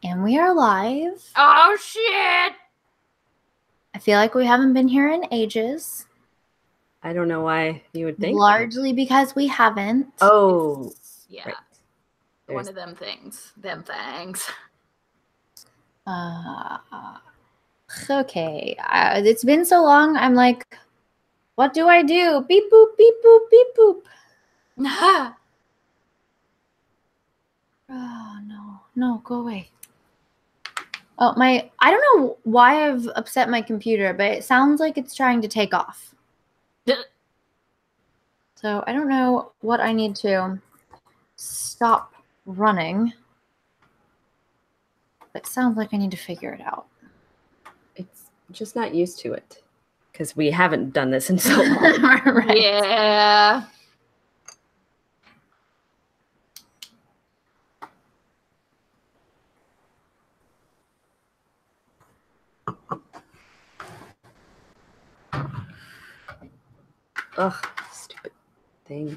And we are live. Oh, shit! I feel like we haven't been here in ages. I don't know why you would think. Largely because we haven't. Oh. Yeah. Right. One of them things. Them things. Okay. It's been so long. I'm like, what do I do? Beep, boop, beep, boop, beep, boop. Oh, no. No, go away. Oh, I don't know why I've upset my computer, but it sounds like it's trying to take off. So I don't know what I need to stop running. But it sounds like I need to figure it out. It's just not used to it. Because we haven't done this in so long. Right. Yeah. Ugh, stupid thing.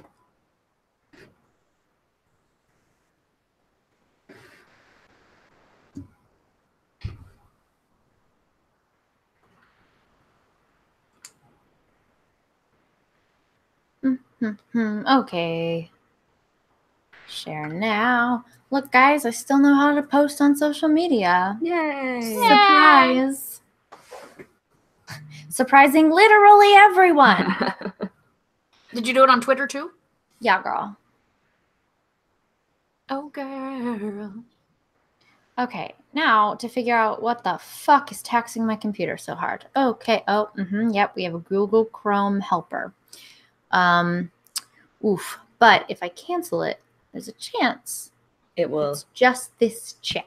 Okay. Share now. Look, guys, I still know how to post on social media. Yay! Surprise! Surprising literally everyone. Did you do it on Twitter too? Yeah, girl. Oh, girl. Okay, now to figure out what the fuck is taxing my computer so hard. Okay, yep, we have a Google Chrome helper. Oof. But if I cancel it, there's a chance It will. it's just this chat.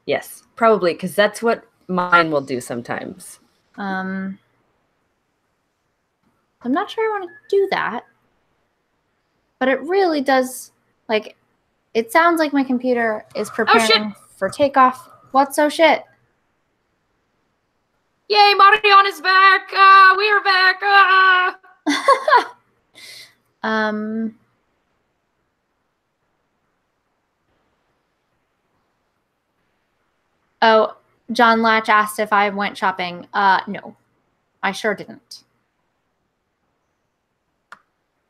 Yes, probably, because that's what mine will do sometimes. I'm not sure I want to do that. But it really does, like, it sounds like my computer is preparing for takeoff. What's so shit? Yay, Marion is back! We are back! Oh, John Latch asked if I went shopping. No, I sure didn't.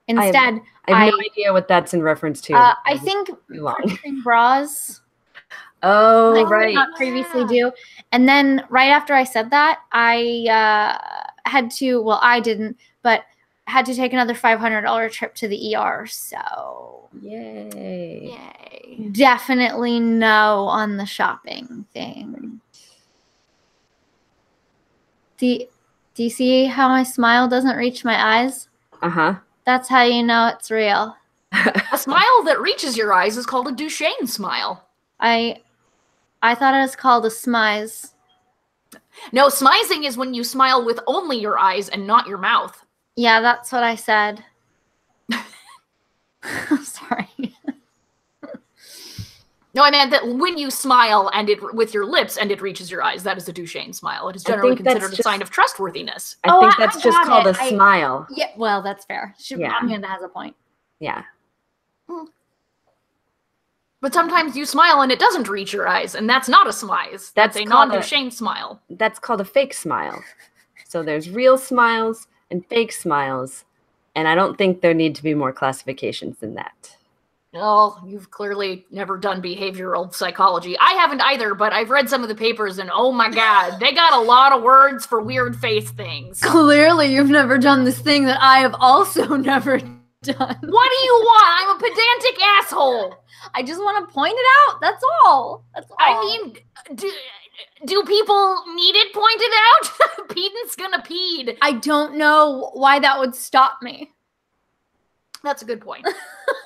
Instead, I have no idea what that's in reference to. I think purchasing bras. Oh, right. I did not previously do. And then right after I said that, I had to, well, I didn't, but had to take another $500 trip to the ER. So Yay. Definitely no on the shopping thing. Do you see how my smile doesn't reach my eyes? Uh-huh. That's how you know it's real. A smile that reaches your eyes is called a Duchenne smile. I thought it was called a smize. No, smizing is when you smile with only your eyes and not your mouth. Yeah, that's what I said. Sorry. No, I meant that when you smile and it with your lips and it reaches your eyes, that is a Duchenne smile. It is generally considered a sign of trustworthiness. I think that's just called a smile. Yeah, well, that's fair. Amanda has a point. Yeah. But sometimes you smile and it doesn't reach your eyes, and that's not a smize. That's a non-Duchenne smile. That's called a fake smile. So there's real smiles and fake smiles, and I don't think there need to be more classifications than that. Well, you've clearly never done behavioral psychology. I haven't either, but I've read some of the papers, and oh my god, they got a lot of words for weird face things. Clearly, you've never done this thing that I have also never done. What do you want? I'm a pedantic asshole. I just want to point it out. That's all. I mean, do people need it pointed out? Pedant's gonna peed. I don't know why that would stop me. That's a good point.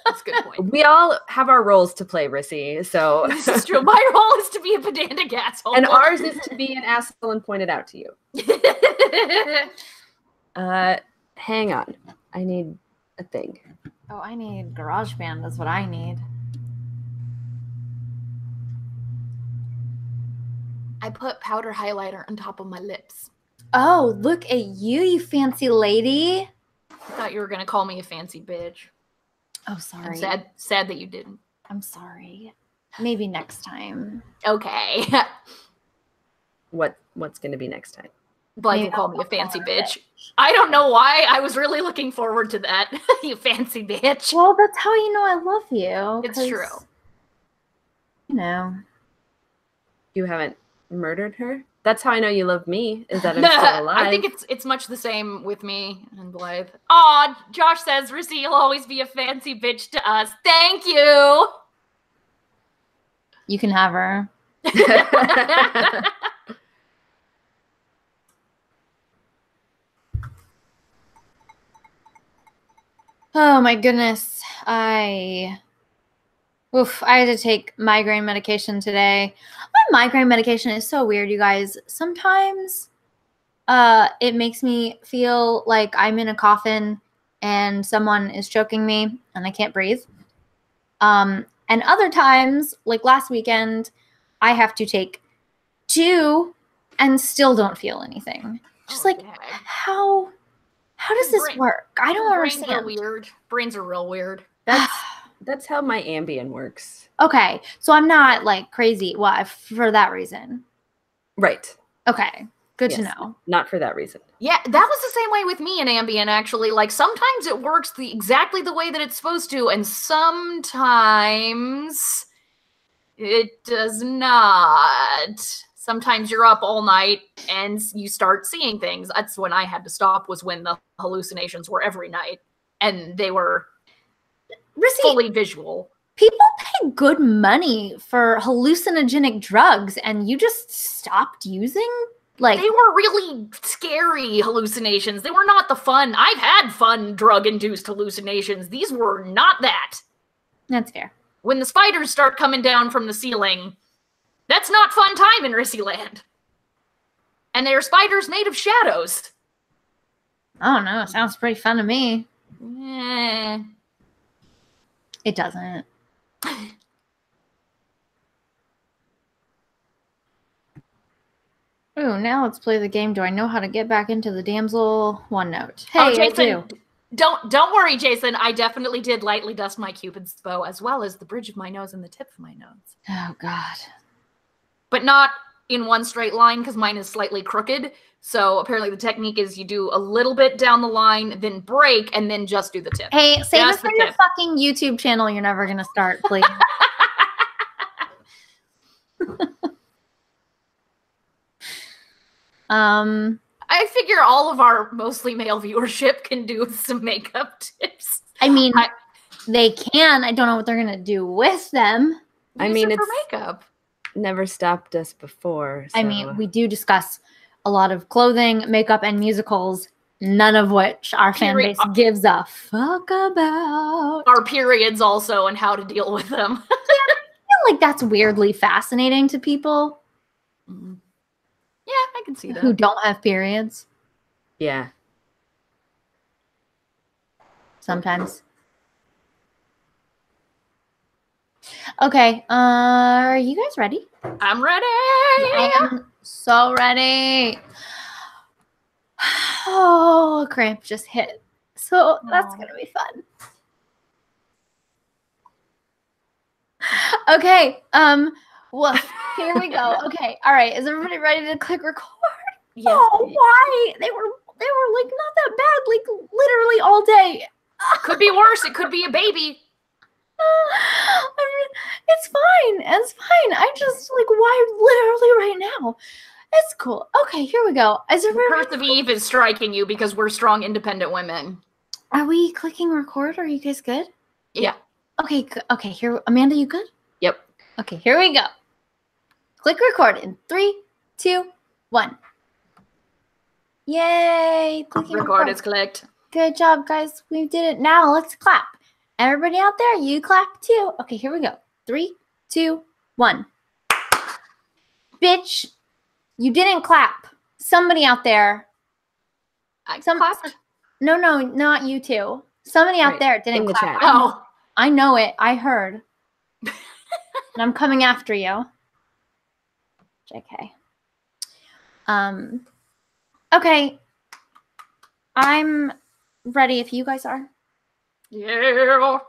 That's a good point. We all have our roles to play, Rissy, so... This is true. My role is to be a pedantic asshole. And ours is to be an asshole and point it out to you. Hang on. I need a thing. Oh, I need GarageBand. That's what I need. I put powder highlighter on top of my lips. Oh, look at you, you fancy lady. I thought you were going to call me a fancy bitch. Oh, sorry. I'm sad that you didn't. I'm sorry. Maybe next time. Okay. What's going to be next time? Blythe will call me a fancy bitch. I don't know why. I was really looking forward to that. You fancy bitch. Well, that's how you know I love you. It's true. You know. You haven't murdered her? That's how I know you love me, is that I'm still alive. I think it's much the same with me and Blythe. Aw, Josh says, Rissy, you'll always be a fancy bitch to us. Thank you! You can have her. Oh my goodness. I had to take migraine medication today. My migraine medication is so weird, you guys. Sometimes it makes me feel like I'm in a coffin and someone is choking me and I can't breathe. And other times, like last weekend, I have to take 2 and still don't feel anything. Just how does this work? I don't understand. Brains are weird. Brains are real weird. That's how my Ambien works. Okay, so I'm not like crazy. Well, for that reason. Right. Okay, good to know. Not for that reason. Yeah, that was the same way with me and Ambien, actually. Like, sometimes it works exactly the way that it's supposed to, and sometimes it does not. Sometimes you're up all night and you start seeing things. That's when I had to stop, was when the hallucinations were every night. And they were fully visual. People pay good money for hallucinogenic drugs and you just stopped using? Like, they were really scary hallucinations. They were not the fun. I've had fun drug-induced hallucinations. These were not that. That's fair. When the spiders start coming down from the ceiling, that's not fun time in Rissy Land. And they are spiders made of shadows. I don't know. It sounds pretty fun to me. It doesn't. Ooh, now let's play the game. Do I know how to get back into the Damsel OneNote? Hey, Jason, don't worry, Jason. I definitely did lightly dust my Cupid's bow, as well as the bridge of my nose and the tip of my nose. Oh, God. But not in one straight line, because mine is slightly crooked. So apparently the technique is you do a little bit down the line, then break, and then just do the tip. Hey, save this for your fucking YouTube channel you're never going to start, please. I figure all of our mostly male viewership can do with some makeup tips. I mean, they can. I don't know what they're going to do with them. I mean, it's for makeup. Never stopped us before. So. I mean, we do discuss a lot of clothing, makeup, and musicals, none of which our fan base gives a fuck about. Our periods also and how to deal with them. Yeah, I feel like that's weirdly fascinating to people. Mm-hmm. Yeah, I can see that. Who don't have periods. Yeah. Sometimes. Okay, are you guys ready? I'm ready. I am so ready. Oh, a cramp just hit. So that's going to be fun. Okay, well, here we go. Okay, all right. Is everybody ready to click record? Yes. Oh, why? They were like not that bad, like literally all day. Could be worse. It could be a baby. It's fine. It's fine. I just like why literally right now. It's cool. Okay, here we go. The curse of Eve is striking you because we're strong, independent women. Are we clicking record? Are you guys good? Yeah. Okay. Okay. Here, Amanda, you good? Yep. Okay. Here we go. Click record in 3, 2, 1. Yay! Clicking record is clicked. Good job, guys. We did it. Now let's clap. Everybody out there, you clap too. Okay, here we go. 3, 2, 1. Bitch, you didn't clap. Somebody out there. I clapped. No, not you two. Somebody out there didn't clap. Chat. Oh. I know it. I heard. And I'm coming after you. JK. Okay. I'm ready if you guys are. Yeah.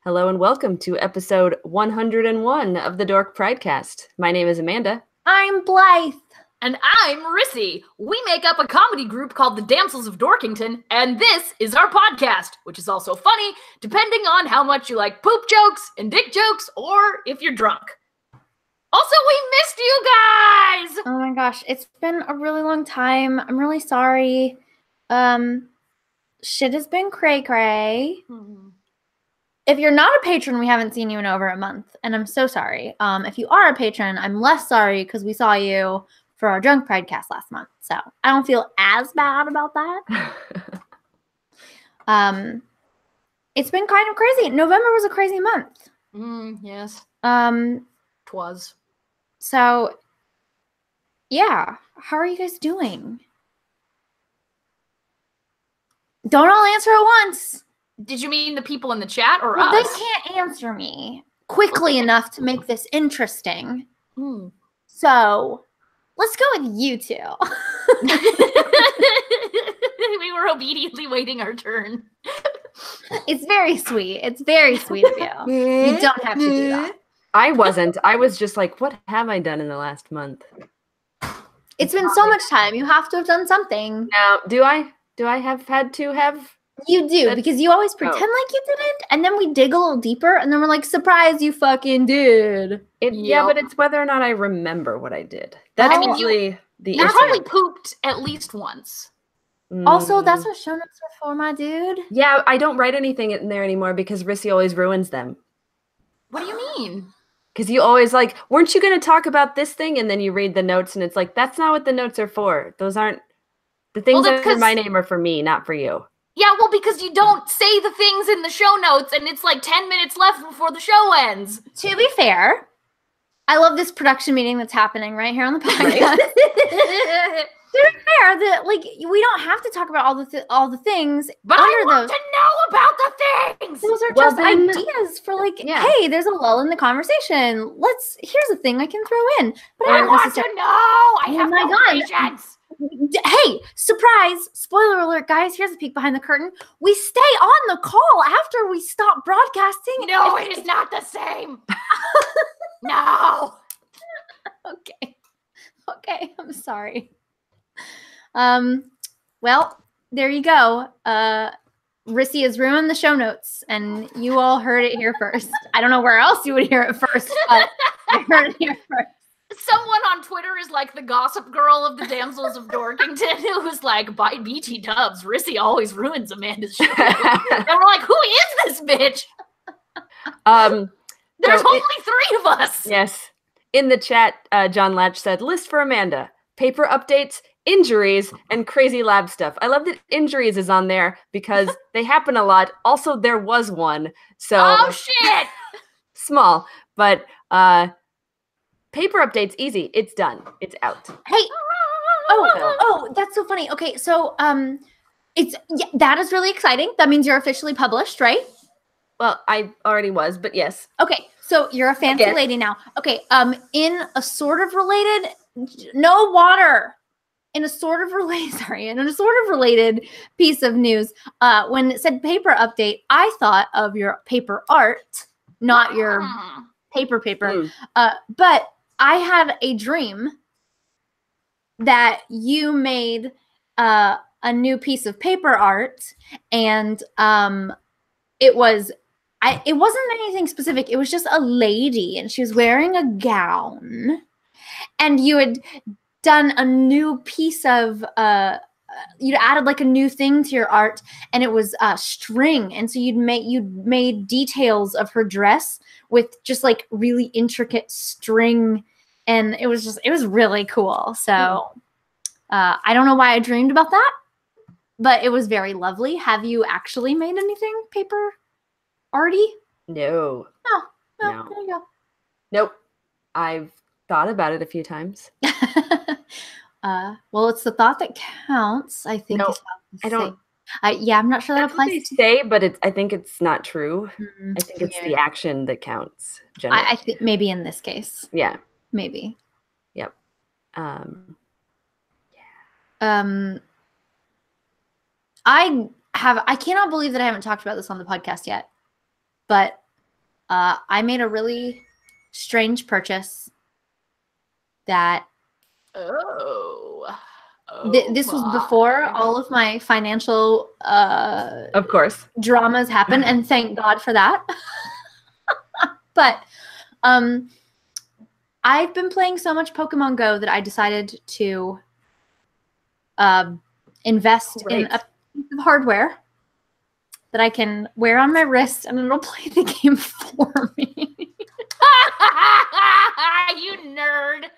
Hello and welcome to episode 101 of the Dork Pridecast. My name is Amanda. I'm Blythe. And I'm Rissy. We make up a comedy group called the Damsels of Dorkington, and this is our podcast, which is also funny, depending on how much you like poop jokes and dick jokes, or if you're drunk. Also, we missed you guys! Oh my gosh, it's been a really long time. I'm really sorry. Shit has been cray-cray. If you're not a patron, we haven't seen you in over a month, and I'm so sorry. If you are a patron, I'm less sorry because we saw you for our Drunk Pridecast last month, so I don't feel as bad about that. It's been kind of crazy. November was a crazy month. Yes. 'Twas. So, yeah. How are you guys doing? Don't all answer at once. Did you mean the people in the chat or Well, us? they can't answer me quickly enough to make this interesting. So, let's go with you two. We were obediently waiting our turn. It's very sweet. It's very sweet of you. You don't have to do that. I wasn't. I was just like, what have I done in the last month? It's been so much time. You have to have done something. Now, do I have had to have? You do, because you always pretend like you didn't, and then we dig a little deeper, and then we're like, surprise, you fucking did. Yeah, but it's whether or not I remember what I did. That's usually the You issue. probably pooped at least once. Also, that's what show notes are for, my dude. Yeah, I don't write anything in there anymore because Rissy always ruins them. What do you mean? Because you always like, weren't you going to talk about this thing? And then you read the notes and it's like, that's not what the notes are for. Those aren't, the things that are my name are for me, not for you. Yeah, well, because you don't say the things in the show notes and it's like 10 minutes left before the show ends. To be fair, I love this production meeting that's happening right here on the podcast. To be fair, that like we don't have to talk about all the things. But I want to know about the things. Those are just ideas for like, hey, there's a lull in the conversation. Here's a thing I can throw in. But I want to know. I have no patience. Hey, surprise! Spoiler alert, guys. Here's a peek behind the curtain. We stay on the call after we stop broadcasting. No, it is not the same. No. Okay, I'm sorry. Well, there you go. Rissy has ruined the show notes, and you all heard it here first. I don't know where else you would hear it first, but I heard it here first. Someone on Twitter is like the gossip girl of the Damsels of Dorkington, who was like, by BT dubs, Rissy always ruins Amanda's show. And we're like, who is this bitch? There's only 3 of us. Yes. In the chat, John Latch said, list for Amanda. Paper updates, injuries, and crazy lab stuff. I love that injuries is on there because they happen a lot. Also, there was one. So oh, shit. Small. But paper updates, easy. It's done. It's out. Hey. Oh, that's so funny. Okay, so that is really exciting. That means you're officially published, right? Well, I already was, but yes. Okay, so you're a fancy lady now. Okay, in a sort of related, no water. In a sort of related piece of news, when it said paper update, I thought of your paper art, not your paper. But I had a dream that you made a new piece of paper art, and it wasn't anything specific. It was just a lady, and she was wearing a gown, and you had done a new piece of you'd added like a new thing to your art, and it was string, and so you'd made details of her dress with just like really intricate string, and it was really cool. So I don't know why I dreamed about that, but it was very lovely. Have you actually made anything paper arty? No. No. There you go. Nope. I've thought about it a few times. Well, it's the thought that counts, I think. No, I don't. I'm not sure that That's what applies they say, but I think it's not true. Mm-hmm. I think it's the action that counts. Generally. I think maybe in this case. Yeah. Maybe. Yep. I cannot believe that I haven't talked about this on the podcast yet, but I made a really strange purchase that this was before all of my financial of course, dramas happened, and thank God for that. But I've been playing so much Pokemon Go that I decided to invest in a piece of hardware that I can wear on my wrist, and it'll play the game for me. You nerd.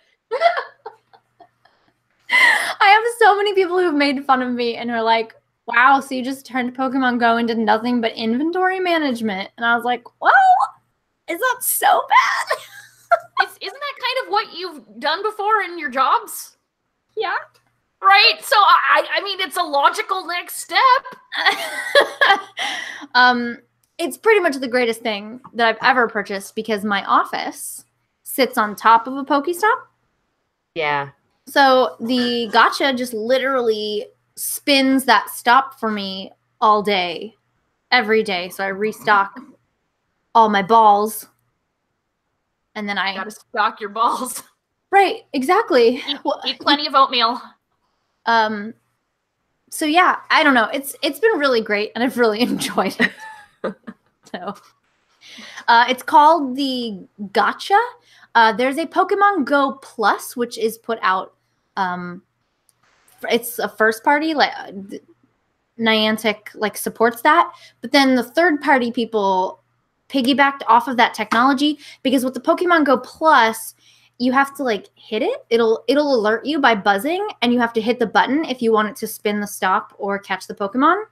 I have so many people who've made fun of me and are like, wow, so you just turned Pokemon Go into nothing but inventory management. And I was like, well, is that so bad? Isn't that kind of what you've done before in your jobs? Yeah. Right? So, I mean, it's a logical next step. It's pretty much the greatest thing that I've ever purchased because my office sits on top of a Pokestop. Yeah. So the gacha just literally spins that stop for me all day, every day. So I restock all my balls. And then I gotta stock your balls. Right, exactly. Eat plenty of oatmeal. So yeah, I don't know. It's been really great and I've really enjoyed it. So it's called the Gacha. There's a Pokemon Go Plus, which is put out. It's a first party, like Niantic like supports that, but then the third party people piggybacked off of that technology because with the Pokemon Go Plus, you have to like hit it. It'll alert you by buzzing, and you have to hit the button if you want it to spin the stop or catch the Pokemon.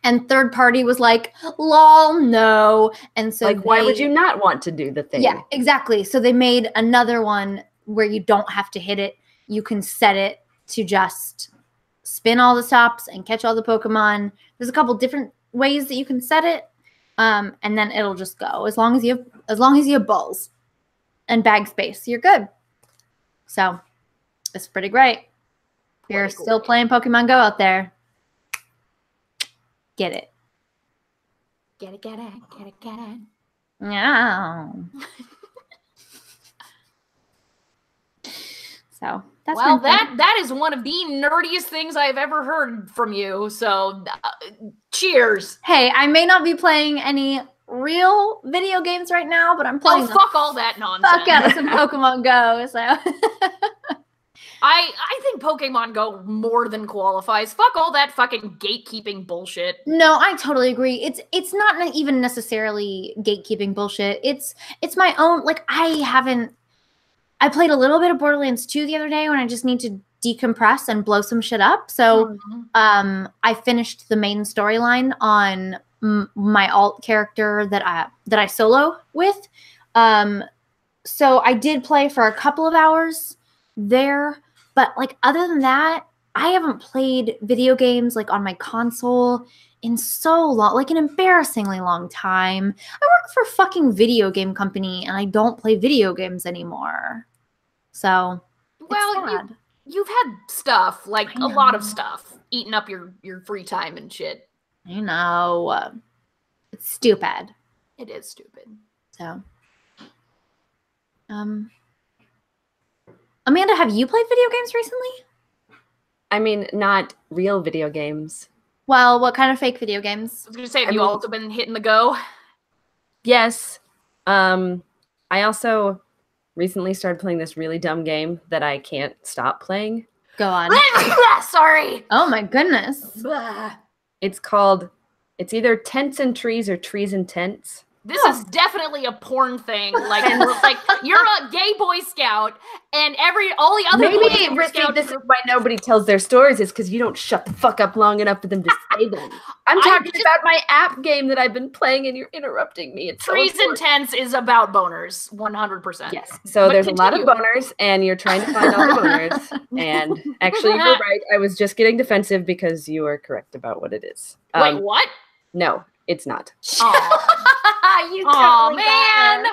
And third party was like, lol, no. And so like, why would you not want to do the thing? Yeah, exactly. So they made another one where you don't have to hit it. You can set it to just spin all the stops and catch all the Pokemon. There's a couple different ways that you can set it. And then it'll just go as long as you have balls and bag space, you're good. So it's pretty great. If you're still playing Pokemon Go out there, get it. Get it. Yeah. So that's that is one of the nerdiest things I've ever heard from you. So cheers. Hey, I may not be playing any real video games right now, but I'm playing. Oh, fuck all that nonsense. Fuck out of some Pokemon Go. So I think Pokemon Go more than qualifies. Fuck all that fucking gatekeeping bullshit. No, I totally agree. It's not even necessarily gatekeeping bullshit. It's my own. Like I played a little bit of Borderlands 2 the other day when I just need to decompress and blow some shit up. So I finished the main storyline on my alt character that I solo with. So I did play for a couple of hours there. But like other than that, I haven't played video games like on my console in so long, like an embarrassingly long time. I work for a fucking video game company and I don't play video games anymore. So well, you've had stuff, like a lot of stuff, eating up your free time and shit. I know. It's stupid. It is stupid. So Amanda, have you played video games recently? I mean, not real video games. Well, what kind of fake video games? I was going to say, have you also been hitting the go? Yes. I also recently started playing this really dumb game that I can't stop playing. Go on. Sorry. Oh my goodness. It's either Tents and Trees or Trees and Tents. This is definitely a porn thing. Like you're a gay Boy Scout, and all the other maybe Rissy, this is why nobody tells their stories is because you don't shut the fuck up long enough for them to say them. I'm talking about my app game that I've been playing, and you're interrupting me. It's Trees and Tents is about boners, 100%. Yes. So there's a lot of boners, and you're trying to find all the boners. And actually, you're right. I was just getting defensive because you are correct about what it is. Wait, what? No, it's not. Oh man!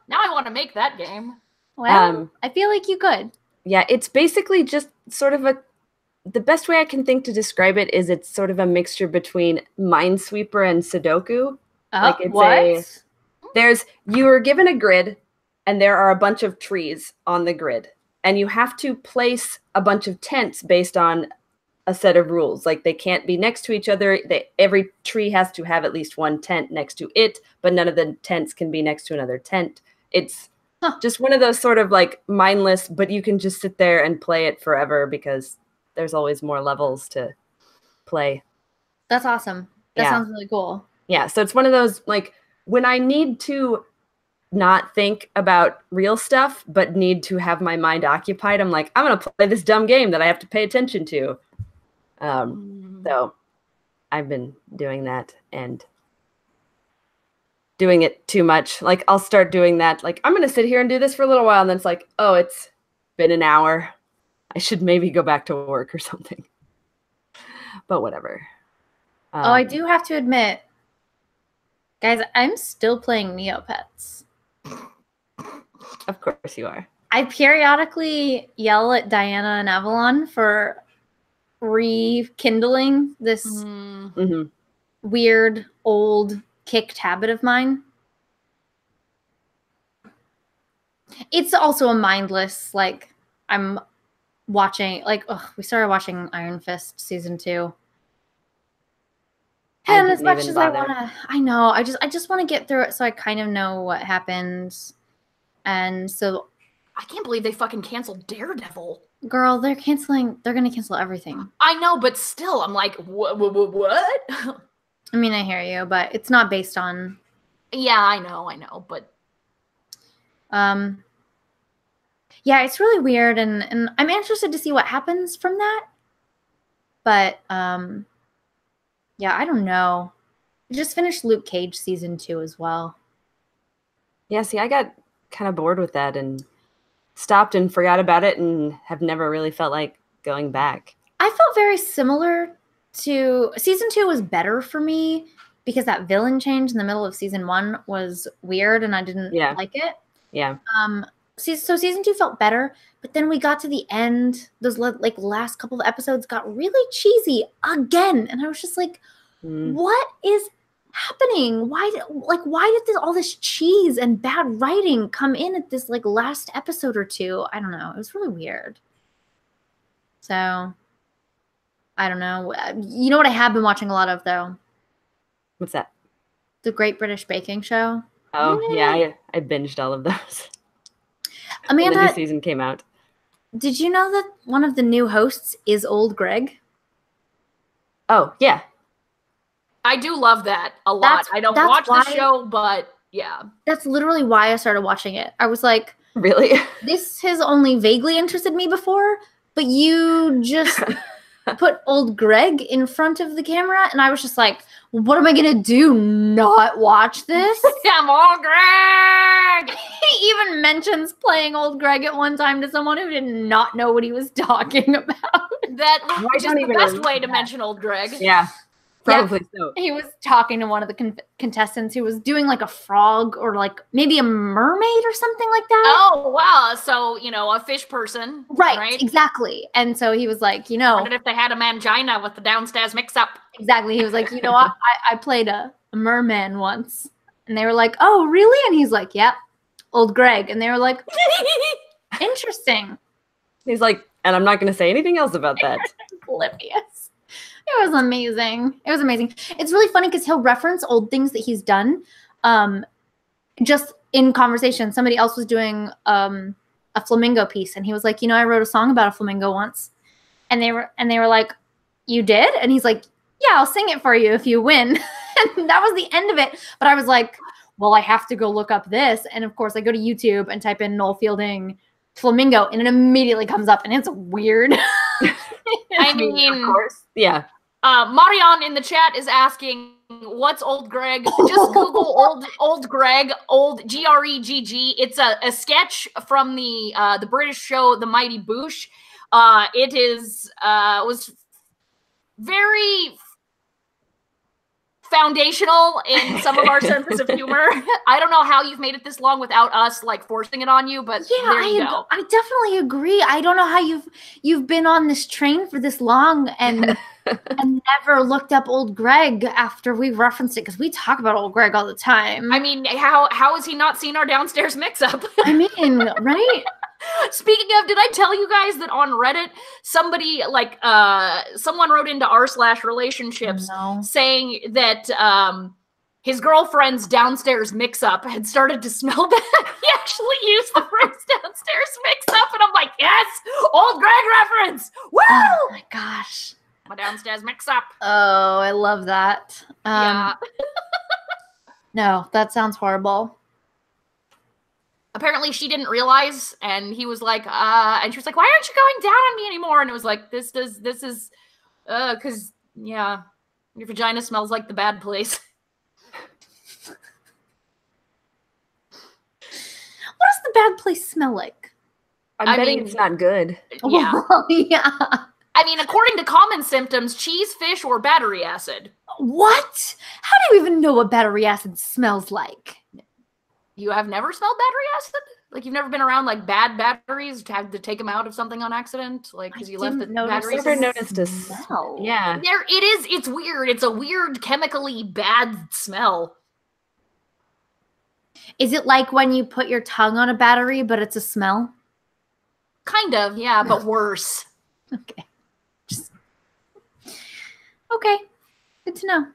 Now I want to make that game. Well, I feel like you could. Yeah, it's basically just sort of the best way I can think to describe it is it's sort of a mixture between Minesweeper and Sudoku. Like it's what? you are given a grid and there are a bunch of trees on the grid and you have to place a bunch of tents based on a set of rules. Like they can't be next to each other. Every tree has to have at least one tent next to it, but none of the tents can be next to another tent. It's just one of those sort of like mindless, but you can just sit there and play it forever because there's always more levels to play. That's awesome. That sounds really cool. Yeah, so it's one of those, like, when I need to not think about real stuff, but need to have my mind occupied, I'm like, I'm going to play this dumb game that I have to pay attention to. So I've been doing that and doing it too much. Like, I'll start doing that. Like, I'm going to sit here and do this for a little while, and then it's like, oh, it's been an hour. I should maybe go back to work or something. But whatever. I do have to admit, guys, I'm still playing Neopets. Of course you are. I periodically yell at Diana and Avalon for rekindling this weird, old, kicked habit of mine. It's also a mindless, like, I'm watching, like, we started watching Iron Fist season 2. And as much as I know, I just want to get through it so I kind of know what happens. And so I can't believe they fucking canceled Daredevil. Girl, they're going to cancel everything. I know, but still, I'm like, what? I mean, I hear you, but it's not based on. Yeah, I know, but. Yeah, it's really weird, and I'm interested to see what happens from that. But, yeah, I don't know. I just finished Luke Cage season 2 as well. Yeah, see, I got kind of bored with that and stopped and forgot about it and have never really felt like going back. I felt very similar to season 2 was better for me because that villain change in the middle of season 1 was weird and I didn't like it. Yeah. So season 2 felt better, but then we got to the end. Those like last couple of episodes got really cheesy again, and I was just like, "What is happening? Why did all this cheese and bad writing come in at this like last episode or two? I don't know. It was really weird." So I don't know. You know what I have been watching a lot of though? What's that? The Great British Baking Show. Oh yeah, I binged all of those. Amanda, when the new season came out. Did you know that one of the new hosts is Old Greg? Oh, yeah. I do love that a lot. I don't watch the show, but yeah. That's literally why I started watching it. I was like, really? This has only vaguely interested me before, but you just put Old Greg in front of the camera, and I was just like, what am I going to do? Not watch this? I'm Old Greg! He even mentions playing Old Greg at one time to someone who did not know what he was talking about. That was just the best way to mention Old Greg. Yeah. Probably so. He was talking to one of the contestants who was doing like a frog or like maybe a mermaid or something like that. Oh, wow. So, a fish person. Right? Exactly. And so he was like, wondered if they had a mangina with the downstairs mix-up. Exactly. He was like, I played a merman once. And they were like, oh, really? And he's like, yep, Old Greg. And they were like, interesting. He's like, and I'm not going to say anything else about that. Oblivious. It was amazing. It was amazing. It's really funny because he'll reference old things that he's done. Just in conversation, somebody else was doing a flamingo piece, and he was like, I wrote a song about a flamingo once, and they were like, you did? And he's like, yeah, I'll sing it for you if you win. And that was the end of it. But I was like, well, I have to go look up this, and of course, I go to YouTube and type in Noel Fielding flamingo, and it immediately comes up, and it's weird. I mean, of course, yeah. Marion in the chat is asking, what's Old Greg? Just Google old Greg, old Gregg. It's a sketch from the British show The Mighty Boosh. It was very foundational in some of our senses of humor. I don't know how you've made it this long without us like forcing it on you, but there you go. I definitely agree. I don't know how you've been on this train for this long and never looked up old Greg after we referenced it, because we talk about old Greg all the time. I mean, how has he not seen our downstairs mix-up? I mean, right? Speaking of, did I tell you guys that on Reddit, somebody, like, someone wrote into r/relationships saying that his girlfriend's downstairs mix-up had started to smell bad. He actually used the phrase downstairs mix-up, and I'm like, yes! Old Greg reference! Woo! Oh my gosh. My downstairs mix-up. Oh, I love that. Yeah. No, that sounds horrible. Apparently she didn't realize, and he was like, and she was like, why aren't you going down on me anymore? And it was like, this is, cause, yeah, your vagina smells like the bad place. What does the bad place smell like? I'm betting it's not good. Yeah. Yeah. I mean, according to common symptoms, cheese, fish, or battery acid. What? How do you even know what battery acid smells like? You have never smelled battery acid? Like, you've never been around, like, bad batteries, had to take them out of something on accident? Like, because you left the batteries? I've never noticed a smell. Yeah. It's weird. It's a weird, chemically bad smell. Is it like when you put your tongue on a battery, but it's a smell? Kind of, yeah, but worse. Okay. Okay. Good to know.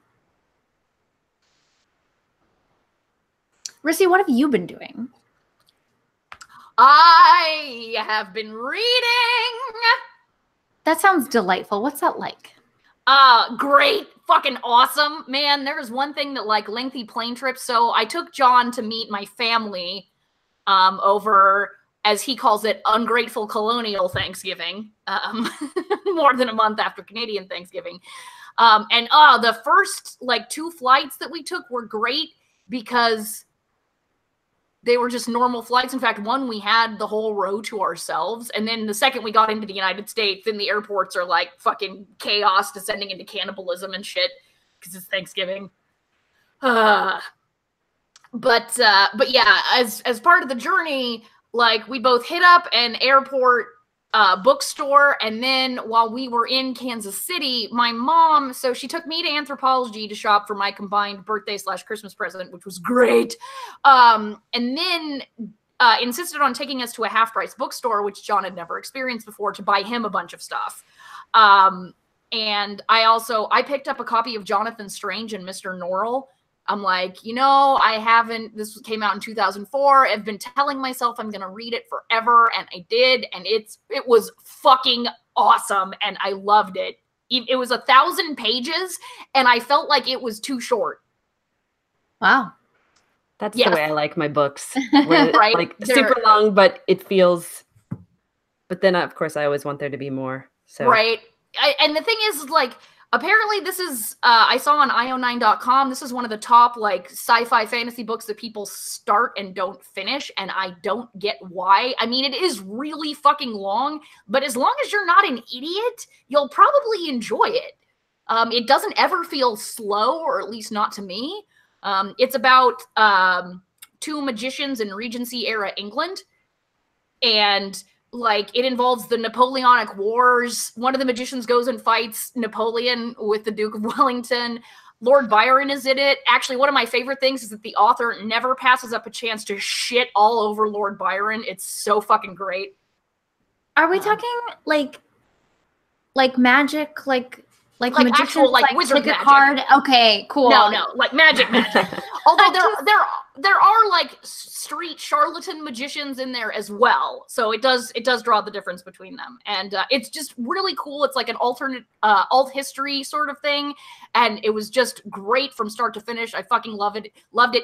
Rissy, what have you been doing? I have been reading. That sounds delightful. What's that like? Great. Fucking awesome. Man, there's one thing that, like, lengthy plane trips. So I took John to meet my family over, as he calls it, ungrateful colonial Thanksgiving, more than a month after Canadian Thanksgiving. And the first, like, 2 flights that we took were great because they were just normal flights. In fact, one we had the whole row to ourselves. And then the second we got into the United States, then the airports are like fucking chaos, descending into cannibalism and shit because it's Thanksgiving. But yeah, as part of the journey, like, we both hit up an airport bookstore, and then while we were in Kansas City, my mom, so she took me to Anthropologie to shop for my combined birthday/Christmas present, which was great, and then insisted on taking us to a half-price bookstore, which John had never experienced before, to buy him a bunch of stuff. And I picked up a copy of Jonathan Strange and Mr. Norrell. I'm like, this came out in 2004. I've been telling myself I'm going to read it forever, and I did, and it was fucking awesome, and I loved it. It was 1,000 pages, and I felt like it was too short. Wow. That's the way I like my books. Where right? Like, super long, but it feels... But then, of course, I always want there to be more. So. Right. And the thing is, like... Apparently this is, I saw on io9.com, this is one of the top, like, sci-fi fantasy books that people start and don't finish, and I don't get why. I mean, it is really fucking long, but as long as you're not an idiot, you'll probably enjoy it. It doesn't ever feel slow, or at least not to me. It's about 2 magicians in Regency-era England, and... like, it involves the Napoleonic Wars. One of the magicians goes and fights Napoleon with the Duke of Wellington. Lord Byron is in it. Actually, one of my favorite things is that the author never passes up a chance to shit all over Lord Byron. It's so fucking great. Are we talking like magic, like actual, like wizard magic. Card? Okay, cool. No, like magic. Although there are like street charlatan magicians in there as well, so it does draw the difference between them, and it's just really cool. It's like an alternate alt history sort of thing, and it was just great from start to finish. I fucking loved it,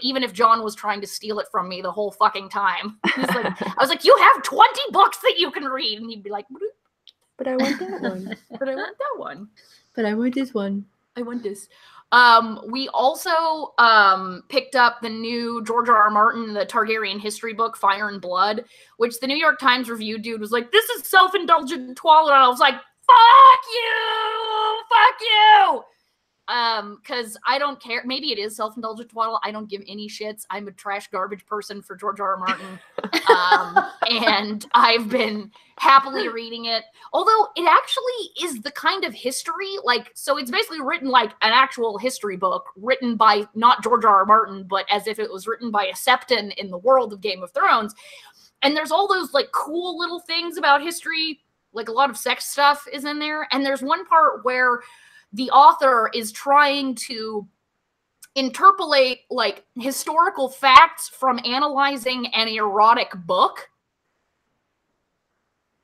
even if John was trying to steal it from me the whole fucking time. I was like, you have 20 books that you can read, and he'd be like, but I want that one. But I want that one. But I want this one. I want this. We also picked up the new George R.R. Martin, the Targaryen history book, Fire and Blood, which the New York Times review dude was like, this is self-indulgent twat. And I was like, fuck you! because I don't care. Maybe it is self-indulgent twaddle. I don't give any shits. I'm a trash garbage person for George R. R. Martin. And I've been happily reading it. Although it actually is the kind of history, like, so it's basically written like an actual history book written by not George R. R. Martin, but as if it was written by a Septon in the world of Game of Thrones. And there's all those like cool little things about history, like a lot of sex stuff is in there. And there's one part where the author is trying to interpolate like historical facts from analyzing an erotic book.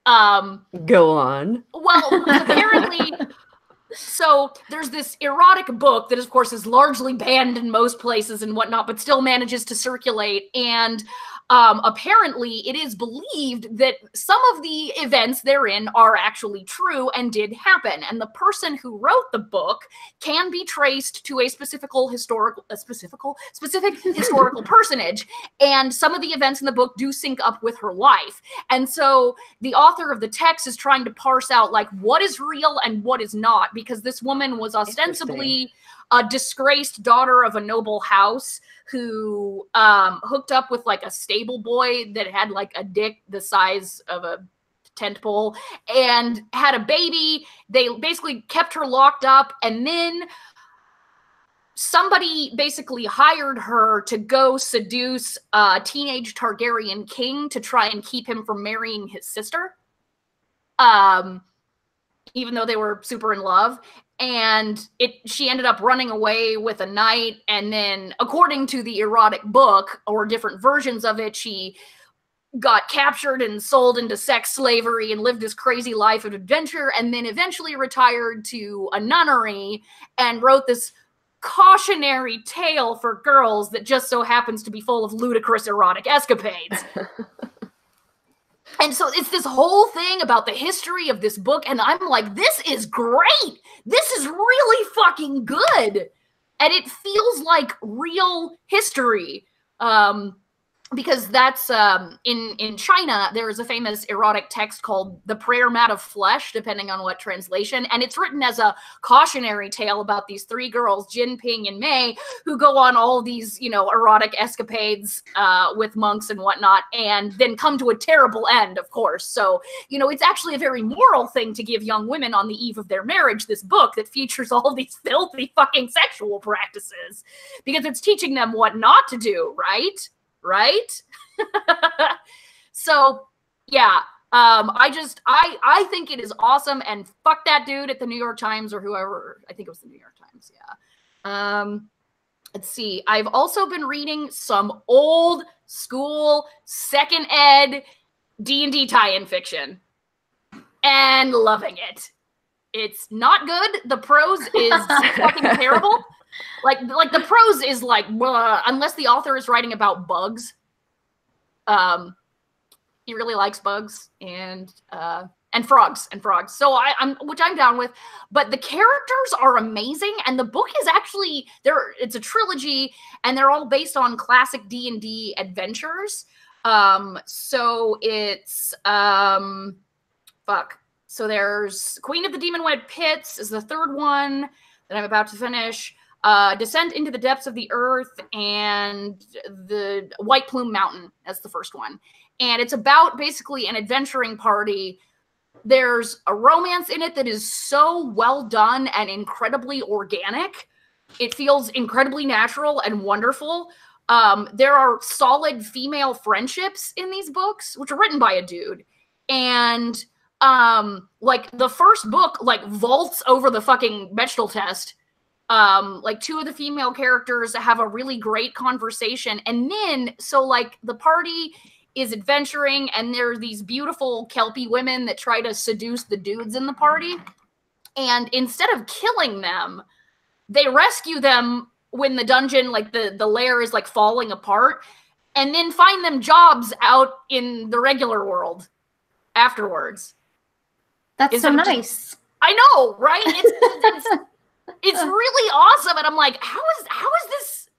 Go on. Well, apparently, so there's this erotic book that, of course, is largely banned in most places and whatnot, but still manages to circulate. And apparently it is believed that some of the events therein are actually true and did happen. And the person who wrote the book can be traced to a specific historical personage. And some of the events in the book do sync up with her life. And so the author of the text is trying to parse out like what is real and what is not, because this woman was ostensibly a disgraced daughter of a noble house who hooked up with like a stable boy that had like a dick the size of a tent pole and had a baby. They basically kept her locked up, and then somebody basically hired her to go seduce a teenage Targaryen king to try and keep him from marrying his sister, even though they were super in love. And she ended up running away with a knight, and then, according to the erotic book, or different versions of it, she got captured and sold into sex slavery and lived this crazy life of adventure, and then eventually retired to a nunnery and wrote this cautionary tale for girls that just so happens to be full of ludicrous erotic escapades. And so it's this whole thing about the history of this book, and I'm like, this is great! This is really fucking good! And it feels like real history. Because that's, in China, there is a famous erotic text called The Prayer Mat of Flesh, depending on what translation, and it's written as a cautionary tale about these three girls, Jin, Ping, and Mei, who go on all these, you know, erotic escapades with monks and whatnot, and then come to a terrible end, of course. So, you know, it's actually a very moral thing to give young women on the eve of their marriage this book that features all these filthy fucking sexual practices, because it's teaching them what not to do, right? Right? So, yeah, I think it is awesome, and fuck that dude at the New York Times or whoever. I think it was the New York Times, yeah. Let's see. I've also been reading some old school second ed D&D tie-in fiction and loving it. It's not good. The prose is fucking terrible. Like the prose is like, unless the author is writing about bugs. He really likes bugs and frogs. So which I'm down with. But the characters are amazing, and the book is actually it's a trilogy, and they're all based on classic D&D adventures. So it's So there's Queen of the Demon-Wed Pits is the third one that I'm about to finish. Descent into the Depths of the Earth, and the White Plume Mountain as the first one. And it's about basically an adventuring party. There's a romance in it that is so well done and incredibly organic. It feels incredibly natural and wonderful. There are solid female friendships in these books, which are written by a dude. And like the first book like vaults over the fucking Bechdel test. Like two of the female characters have a really great conversation, and then so like the party is adventuring, and there are these beautiful Kelpie women that try to seduce the dudes in the party, and instead of killing them, they rescue them when the dungeon, like the lair is like falling apart, and then find them jobs out in the regular world afterwards. That's so nice. I know, right? It's really awesome, and I'm like, how is this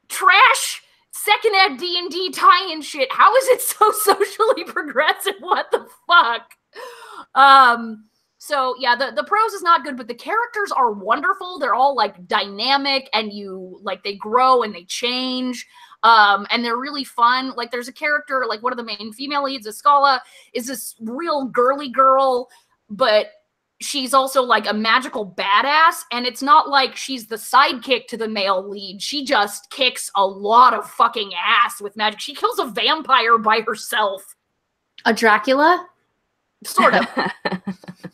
trash second ed D&D tie-in shit? How is it so socially progressive? What the fuck? So yeah, the prose is not good, but the characters are wonderful. They're all like dynamic, and they grow and they change. And they're really fun. Like there's a character, like one of the main female leads, Escala, is this real girly girl, but she's also like a magical badass, and it's not like she's the sidekick to the male lead. She just kicks a lot of fucking ass with magic. She kills a vampire by herself. A Dracula? Sort of.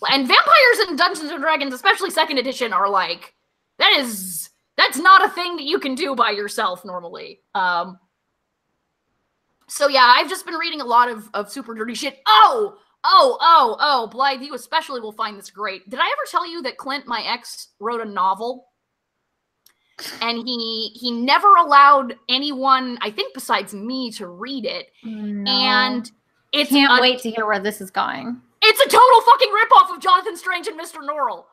And vampires in Dungeons and Dragons, especially 2nd edition, are like, that's not a thing that you can do by yourself normally. So yeah, I've just been reading a lot of super dirty shit. Blythe, you especially will find this great. Did I ever tell you that Clint, my ex, wrote a novel? And he never allowed anyone, I think besides me, to read it. No. And it's Can't wait to hear where this is going. It's a total fucking ripoff of Jonathan Strange and Mr. Norrell.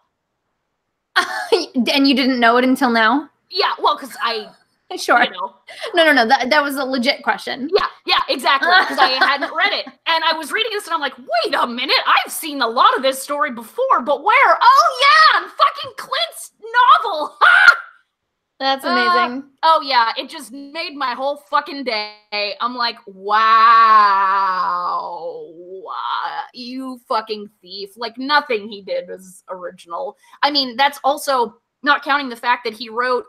And you didn't know it until now? Yeah, well, because I... Sure. You know. No. That was a legit question. Yeah, exactly. Because I hadn't read it. And I was reading this and I'm like, wait a minute. I've seen a lot of this story before, but where? Oh, yeah, in fucking Clint's novel. That's amazing. Oh, yeah. It just made my whole fucking day. I'm like, wow. You fucking thief. Like, nothing he did was original. I mean, that's also not counting the fact that he wrote.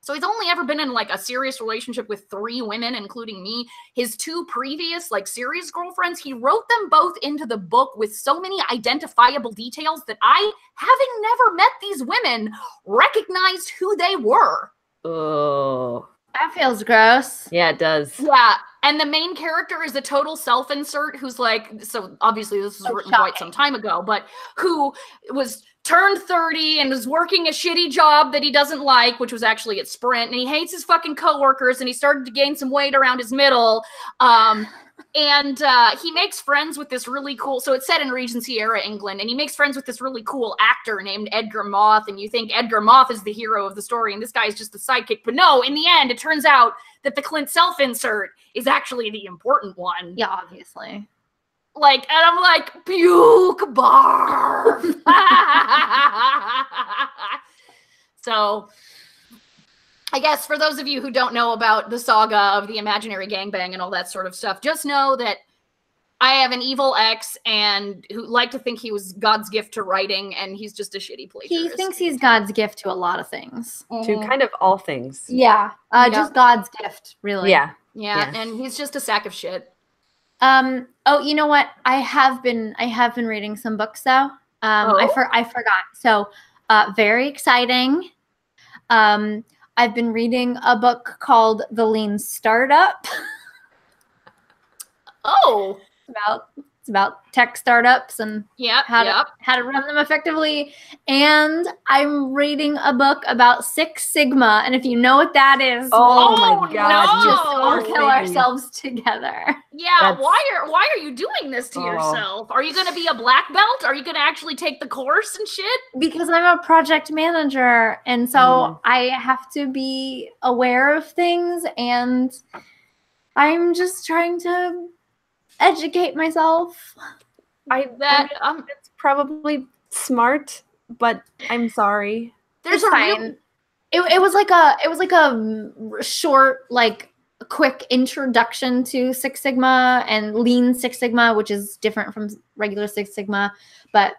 So he's only ever been in like a serious relationship with 3 women, including me. His 2 previous like serious girlfriends, he wrote them both into the book with so many identifiable details that I, having never met these women, recognized who they were. Oh. That feels gross. Yeah, it does. Yeah. And the main character is a total self-insert who's like, so obviously this was written quite some time ago, but who was turned 30 and was working a shitty job that he doesn't like, which was actually at Sprint, and he hates his fucking coworkers, and he started to gain some weight around his middle. And he makes friends with this really cool, so it's set in Regency era England, and he makes friends with this really cool actor named Edgar Moth, and you think Edgar Moth is the hero of the story, and this guy is just the sidekick. But no, in the end, it turns out that the Clint self-insert is actually the important one. Yeah, obviously. Like, and I'm like, puke barf. So, I guess for those of you who don't know about the saga of the imaginary gangbang and all that sort of stuff, just know that I have an evil ex and who liked to think he was God's gift to writing, and he's just a shitty plagiarist. He thinks he's God's gift to a lot of things. To kind of all things. Yeah. Just God's gift, really. Yeah. Yeah, and he's just a sack of shit. Oh, you know what? I have been reading some books though. I forgot. So, very exciting. I've been reading a book called The Lean Startup. Oh. It's about tech startups and how to run them effectively. And I'm reading a book about Six Sigma. And if you know what that is, oh my God, just all kill ourselves together. Yeah, why are you doing this to yourself? Are you going to be a black belt? Are you going to actually take the course and shit? Because I'm a project manager, and so I have to be aware of things, and I'm just trying to educate myself. It's probably smart, but I'm sorry. There's fine. It was like a short, like quick introduction to Six Sigma and Lean Six Sigma, which is different from regular Six Sigma. But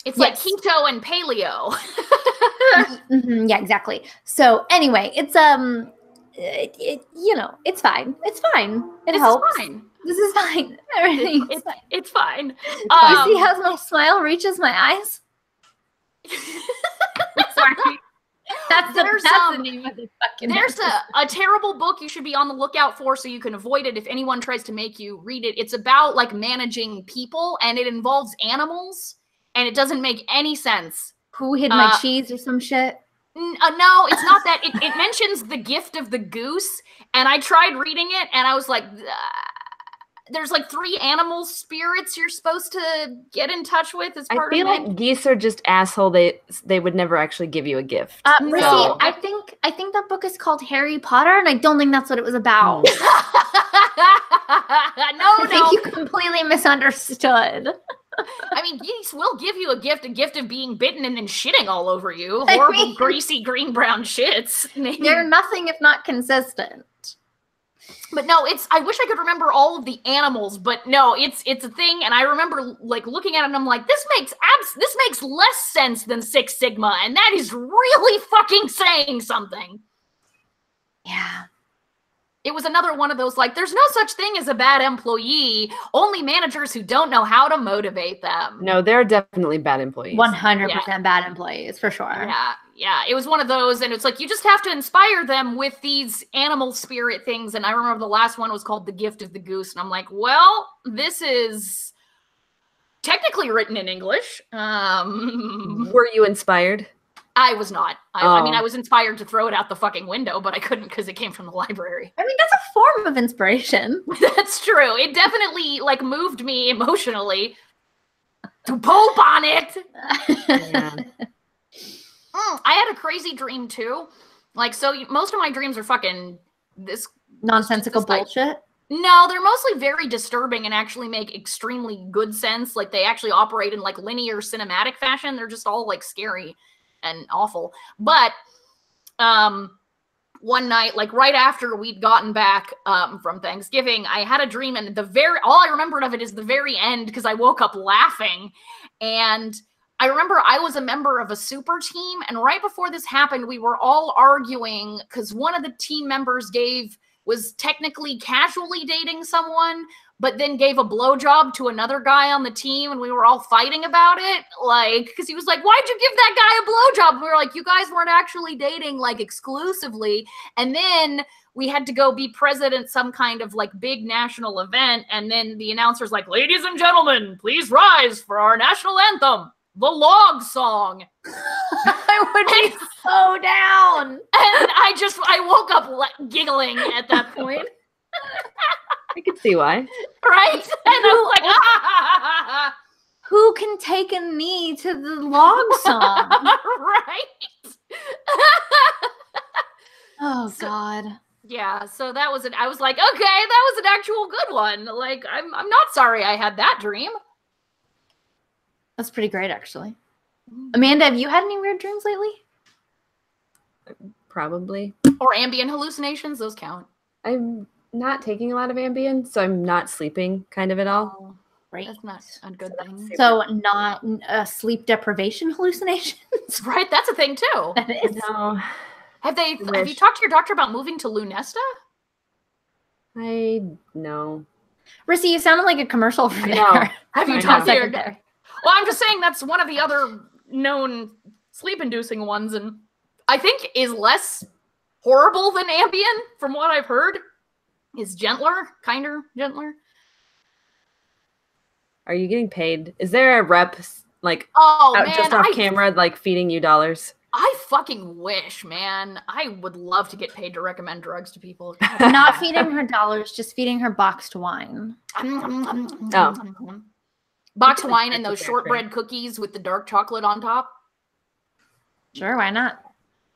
it's like keto and paleo. Yeah, exactly. So anyway, it's it's fine. It's fine. It helps. Fine. This is fine. Everything is fine. It's fine. You see how my smile reaches my eyes? Sorry. That's the name of the fucking There's a terrible book you should be on the lookout for so you can avoid it if anyone tries to make you read it. It's about like managing people, and it involves animals, and it doesn't make any sense. Who hid my cheese or some shit? No, it's not that. It mentions the gift of the goose, and I tried reading it, and I was like, there's like 3 animal spirits you're supposed to get in touch with as part of it. I feel like geese are just asshole. They would never actually give you a gift. Rissy, so. I think that book is called Harry Potter, and I don't think that's what it was about. I think you completely misunderstood. I mean, geese will give you a gift of being bitten and then shitting all over you. Horrible, greasy, green-brown shits. They're nothing if not consistent. But no, I wish I could remember all of the animals, but no, it's a thing, and I remember like looking at it and I'm like, this makes less sense than Six Sigma, and that is really fucking saying something. Yeah. It was another one of those, like, there's no such thing as a bad employee, only managers who don't know how to motivate them. No, they're definitely bad employees. 100% bad employees, for sure. Yeah, it was one of those, and it's like, you just have to inspire them with these animal spirit things, and I remember the last one was called The Gift of the Goose, and I'm like, well, this is technically written in English. Were you inspired? I was not. I mean, I was inspired to throw it out the fucking window, but I couldn't because it came from the library. I mean, that's a form of inspiration. That's true. It definitely, like, moved me emotionally to poop on it. Yeah. I had a crazy dream, too. Like, so most of my dreams are fucking this nonsensical bullshit. No, they're mostly very disturbing and actually make extremely good sense. Like, they actually operate in, like, linear cinematic fashion. They're just all, like, scary and awful. But one night, like right after we'd gotten back from Thanksgiving, I had a dream, and all I remembered of it is the very end, because I woke up laughing. And I remember I was a member of a super team, and right before this happened, we were all arguing because one of the team members was technically casually dating someone, but then gave a blowjob to another guy on the team, and we were all fighting about it. Like, because he was like, why'd you give that guy a blowjob? And we were like, you guys weren't actually dating, like, exclusively. And then we had to go be present at some kind of, like, big national event, and then the announcer's like, ladies and gentlemen, please rise for our national anthem, the Log Song. I would be so down. And I woke up giggling at that point. I could see why. Right? And I was like, who can take a knee to the Log Song? Right? Oh, God. Yeah, so that was I was like, okay, that was an actual good one. Like, I'm not sorry I had that dream. That's pretty great, actually. Amanda, have you had any weird dreams lately? Probably. Or ambient hallucinations, those count. I'm not taking a lot of Ambien, so I'm not sleeping kind of at all. Oh, right. That's not a good thing. So not sleep deprivation hallucinations? Right, that's a thing too. That is. No. Have you talked to your doctor about moving to Lunesta? No. Rissy, you sounded like a commercial for No. there. Have you talked to your doctor? Well, I'm just saying that's one of the other known sleep-inducing ones, and I think is less horrible than Ambien, from what I've heard. Is kinder gentler. Are you getting paid? Is there a rep, like, just off camera, like, feeding you dollars? I fucking wish, man. I would love to get paid to recommend drugs to people. Not feeding her dollars, just feeding her boxed wine. Boxed wine and those shortbread cookies with the dark chocolate on top. Sure, why not?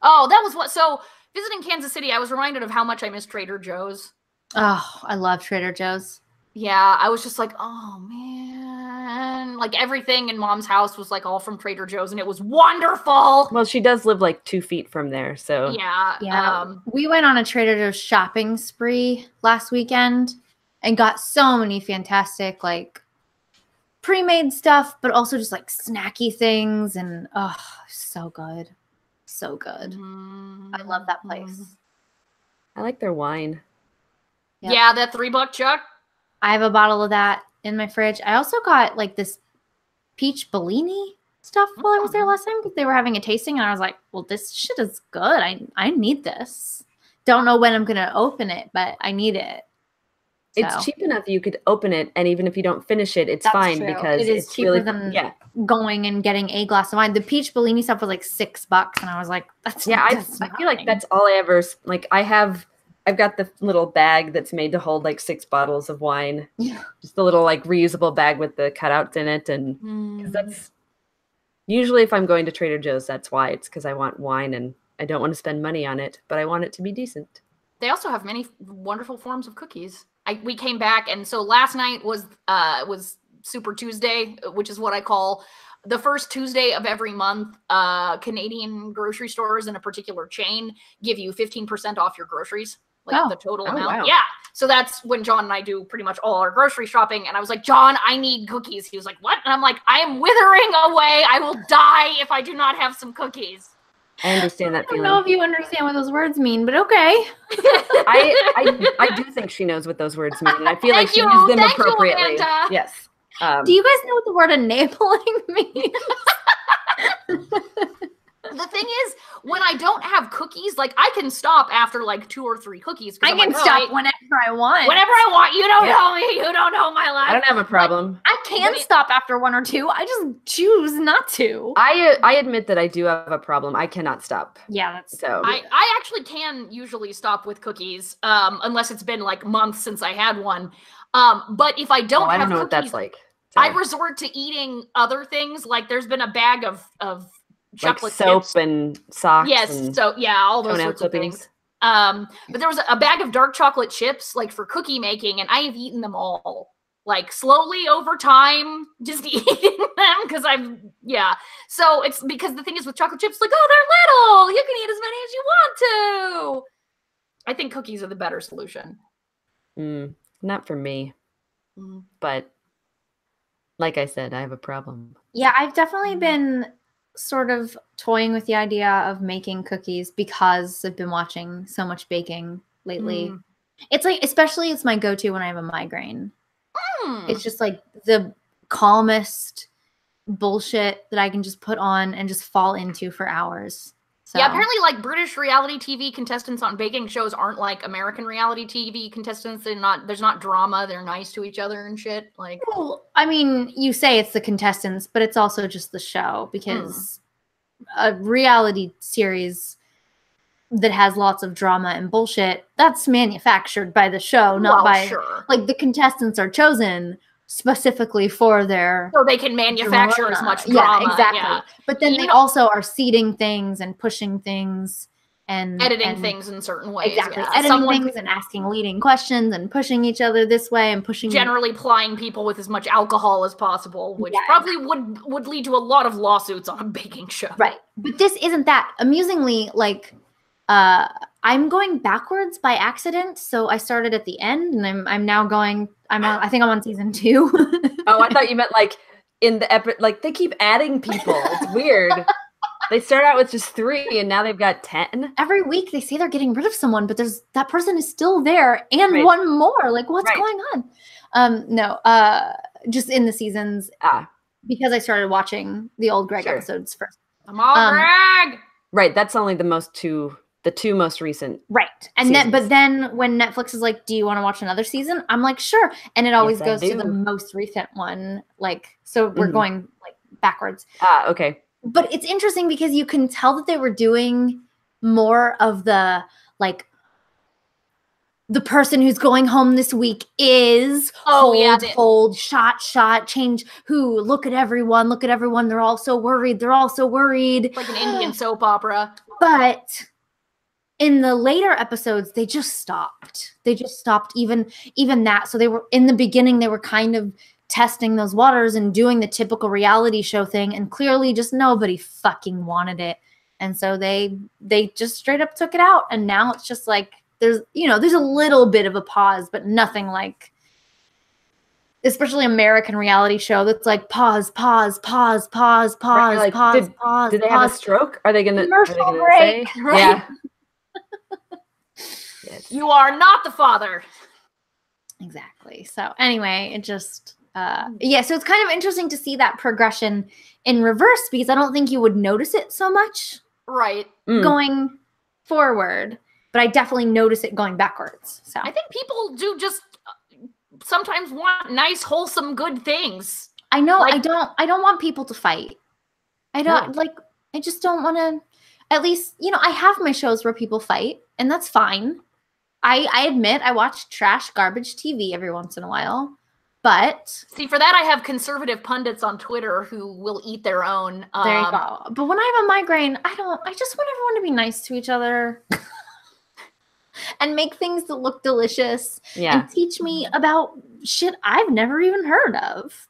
Oh, that was what. So, visiting Kansas City, I was reminded of how much I miss Trader Joe's. Oh, I love Trader Joe's. Yeah, I was just like, oh, man. Like, everything in Mom's house was, like, all from Trader Joe's, and it was wonderful. Well, she does live, like, 2 feet from there, so. Yeah. We went on a Trader Joe's shopping spree last weekend and got so many fantastic, like, pre-made stuff, but also just, like, snacky things, and, oh, so good. So good. I love that place. I like their wine. Yep. Yeah, that $3 chuck. I have a bottle of that in my fridge. I also got like this peach Bellini stuff while I was there last time because they were having a tasting, and I was like, well, this shit is good. I need this. Don't know when I'm going to open it, but I need it. So. It's cheap enough you could open it, and even if you don't finish it, it's fine because it's cheaper really, than going and getting a glass of wine. The peach Bellini stuff was like $6, and I was like, that's I feel like that's all I ever like. I've got the little bag that's made to hold like 6 bottles of wine. Yeah. Just a little like reusable bag with the cutouts in it, and because that's usually if I'm going to Trader Joe's, that's why. It's because I want wine and I don't want to spend money on it, but I want it to be decent. They also have many wonderful forms of cookies. We came back, and so last night was Super Tuesday, which is what I call the first Tuesday of every month. Canadian grocery stores in a particular chain give you 15% off your groceries, like the total amount. Wow. Yeah. So that's when John and I do pretty much all our grocery shopping. And I was like, John, I need cookies. He was like, what? And I'm like, I am withering away. I will die if I do not have some cookies. I understand that I don't feeling. know if you understand what those words mean, but okay. I do think she knows what those words mean, and I feel like she used them appropriately. Yes. Do you guys know what the word enabling means? The thing is, when I don't have cookies, like I can stop after like 2 or 3 cookies. I can stop whenever I want. Whenever I want. You don't know me. You don't know my life. I don't have a problem. I can stop after 1 or 2. I just choose not to. I admit that I do have a problem. I cannot stop. Yeah, that's so. I actually can usually stop with cookies, unless it's been like months since I had one. But if I don't have I don't know cookies, what that's like. So. I resort to eating other things. Like there's been a bag of chocolate like soap chips. And socks. Yes, and so yeah, all those sorts of things. But there was a bag of dark chocolate chips, like for cookie making, and I have eaten them all, like slowly over time, just eating them because So it's because the thing is with chocolate chips, like, oh, they're little. You can eat as many as you want to. I think cookies are the better solution. Not for me, but like I said, I have a problem. Yeah, I've definitely been sort of toying with the idea of making cookies because I've been watching so much baking lately. It's like, especially it's my go-to when I have a migraine. It's just like the calmest bullshit that I can just put on and just fall into for hours. So. Yeah, apparently like British reality TV contestants on baking shows aren't like American reality TV contestants. There's not drama. They're nice to each other and shit. Like, well, I mean, you say it's the contestants, but it's also just the show because a reality series that has lots of drama and bullshit, that's manufactured by the show, not by like the contestants are chosen specifically for their so they can manufacture drama. As much drama. Yeah, exactly. But then they also are seeding things and pushing things and editing things in certain ways. Exactly. Editing things and asking leading questions and pushing each other this way and pushing generally plying people with as much alcohol as possible, which probably would lead to a lot of lawsuits on a baking show. Right. But this isn't that. Amusingly, like I'm going backwards by accident, so I started at the end, and I'm now going. I think I'm on season 2. Oh, I thought you meant like in the like they keep adding people. It's weird. They start out with just 3, and now they've got 10. Every week they say they're getting rid of someone, but that person is still there, and one more. Like, what's going on? No, just in the seasons. Because I started watching the old Greg episodes first. I'm all Greg. Right, that's only the 2 most recent. Right. And then, but then when Netflix is like, do you want to watch another season? I'm like, sure. And it always goes to the most recent one. Like, so we're going like backwards. Okay. But it's interesting because you can tell that they were doing more of the, like, the person who's going home this week is hold, shot, change who, look at everyone. They're all so worried. Like an Indian soap opera. But in the later episodes, they just stopped. Even that. So they were in the beginning, they were kind of testing those waters and doing the typical reality show thing. And clearly just nobody fucking wanted it. And so they just straight up took it out. And now it's just like, there's a little bit of a pause, but nothing like, especially American reality show that's like pause. Right, like, pause. Did they have a stroke? Are they gonna say? Right. Yeah. Yes. You are not the father. Exactly. So anyway, it just so it's kind of interesting to see that progression in reverse because I don't think you would notice it so much. Right. Going forward. But I definitely notice it going backwards. So I think people do just sometimes want nice, wholesome, good things. I know. Like, I don't want people to fight. I don't I just don't want to. At least, I have my shows where people fight, and that's fine. I admit I watch trash, garbage TV every once in a while. But see, for that I have conservative pundits on Twitter who will eat their own. There you go. But when I have a migraine, I just want everyone to be nice to each other. And make things that look delicious. And teach me about shit I've never even heard of.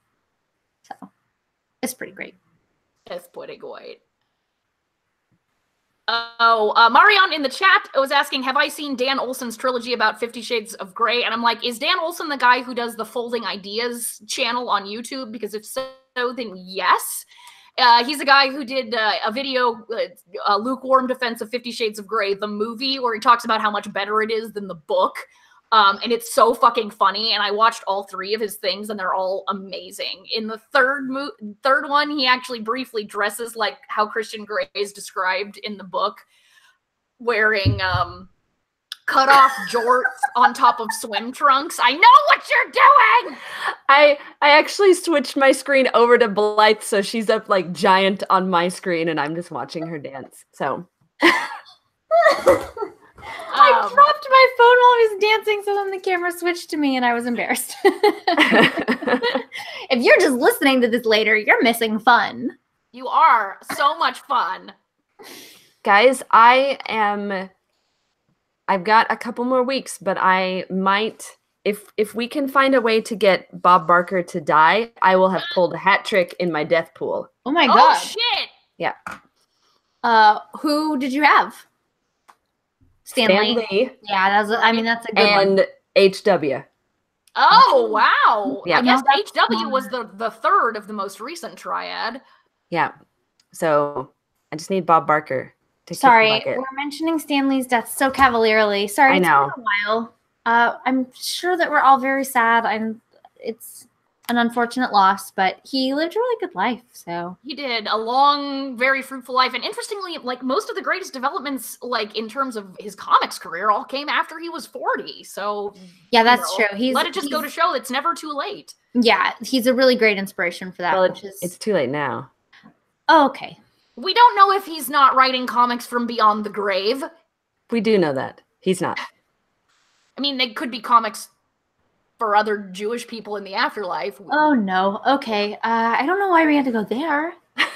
It's pretty great. It's pretty great. Marion in the chat was asking, have I seen Dan Olson's trilogy about 50 Shades of Grey? And I'm like, is Dan Olson the guy who does the Folding Ideas channel on YouTube? Because if so, then yes. He's a guy who did a video, a lukewarm defense of 50 Shades of Grey, the movie, where he talks about how much better it is than the book. And it's so fucking funny. And I watched all 3 of his things, and they're all amazing. In the third one, he actually briefly dresses like how Christian Grey is described in the book, wearing cut off jorts on top of swim trunks. I know what you're doing. I actually switched my screen over to Blythe, so she's up like giant on my screen, and I'm just watching her dance. So. I dropped my phone while I was dancing, so then the camera switched to me, and I was embarrassed. If you're just listening to this later, you're missing fun. You are. So much fun. Guys, I've got a couple more weeks, but I might, if we can find a way to get Bob Barker to die, I will have pulled a hat trick in my death pool. Oh my god. Oh shit. Yeah. Who did you have? Stanley. Yeah, that's a good one. And HW. Oh, wow. Yeah. I guess HW was the third of the most recent triad. Yeah. So I just need Bob Barker to Sorry, kick the bucket. we're mentioning Stanley's death so cavalierly. Sorry, I know. It's been a while. I'm sure that we're all very sad, and it's an unfortunate loss, but he lived a really good life. So He did a long, very fruitful life. And interestingly, like most of the greatest developments, like in terms of his comics career, all came after he was 40. So yeah, that's true. Let it just go to show it's never too late. Yeah, he's a really great inspiration for that. Well, which is it's too late now. Oh, okay. We don't know if he's not writing comics from beyond the grave. We do know that. He's not. I mean, they could be comics for other Jewish people in the afterlife. Oh, no. Okay. I don't know why we had to go there. Well,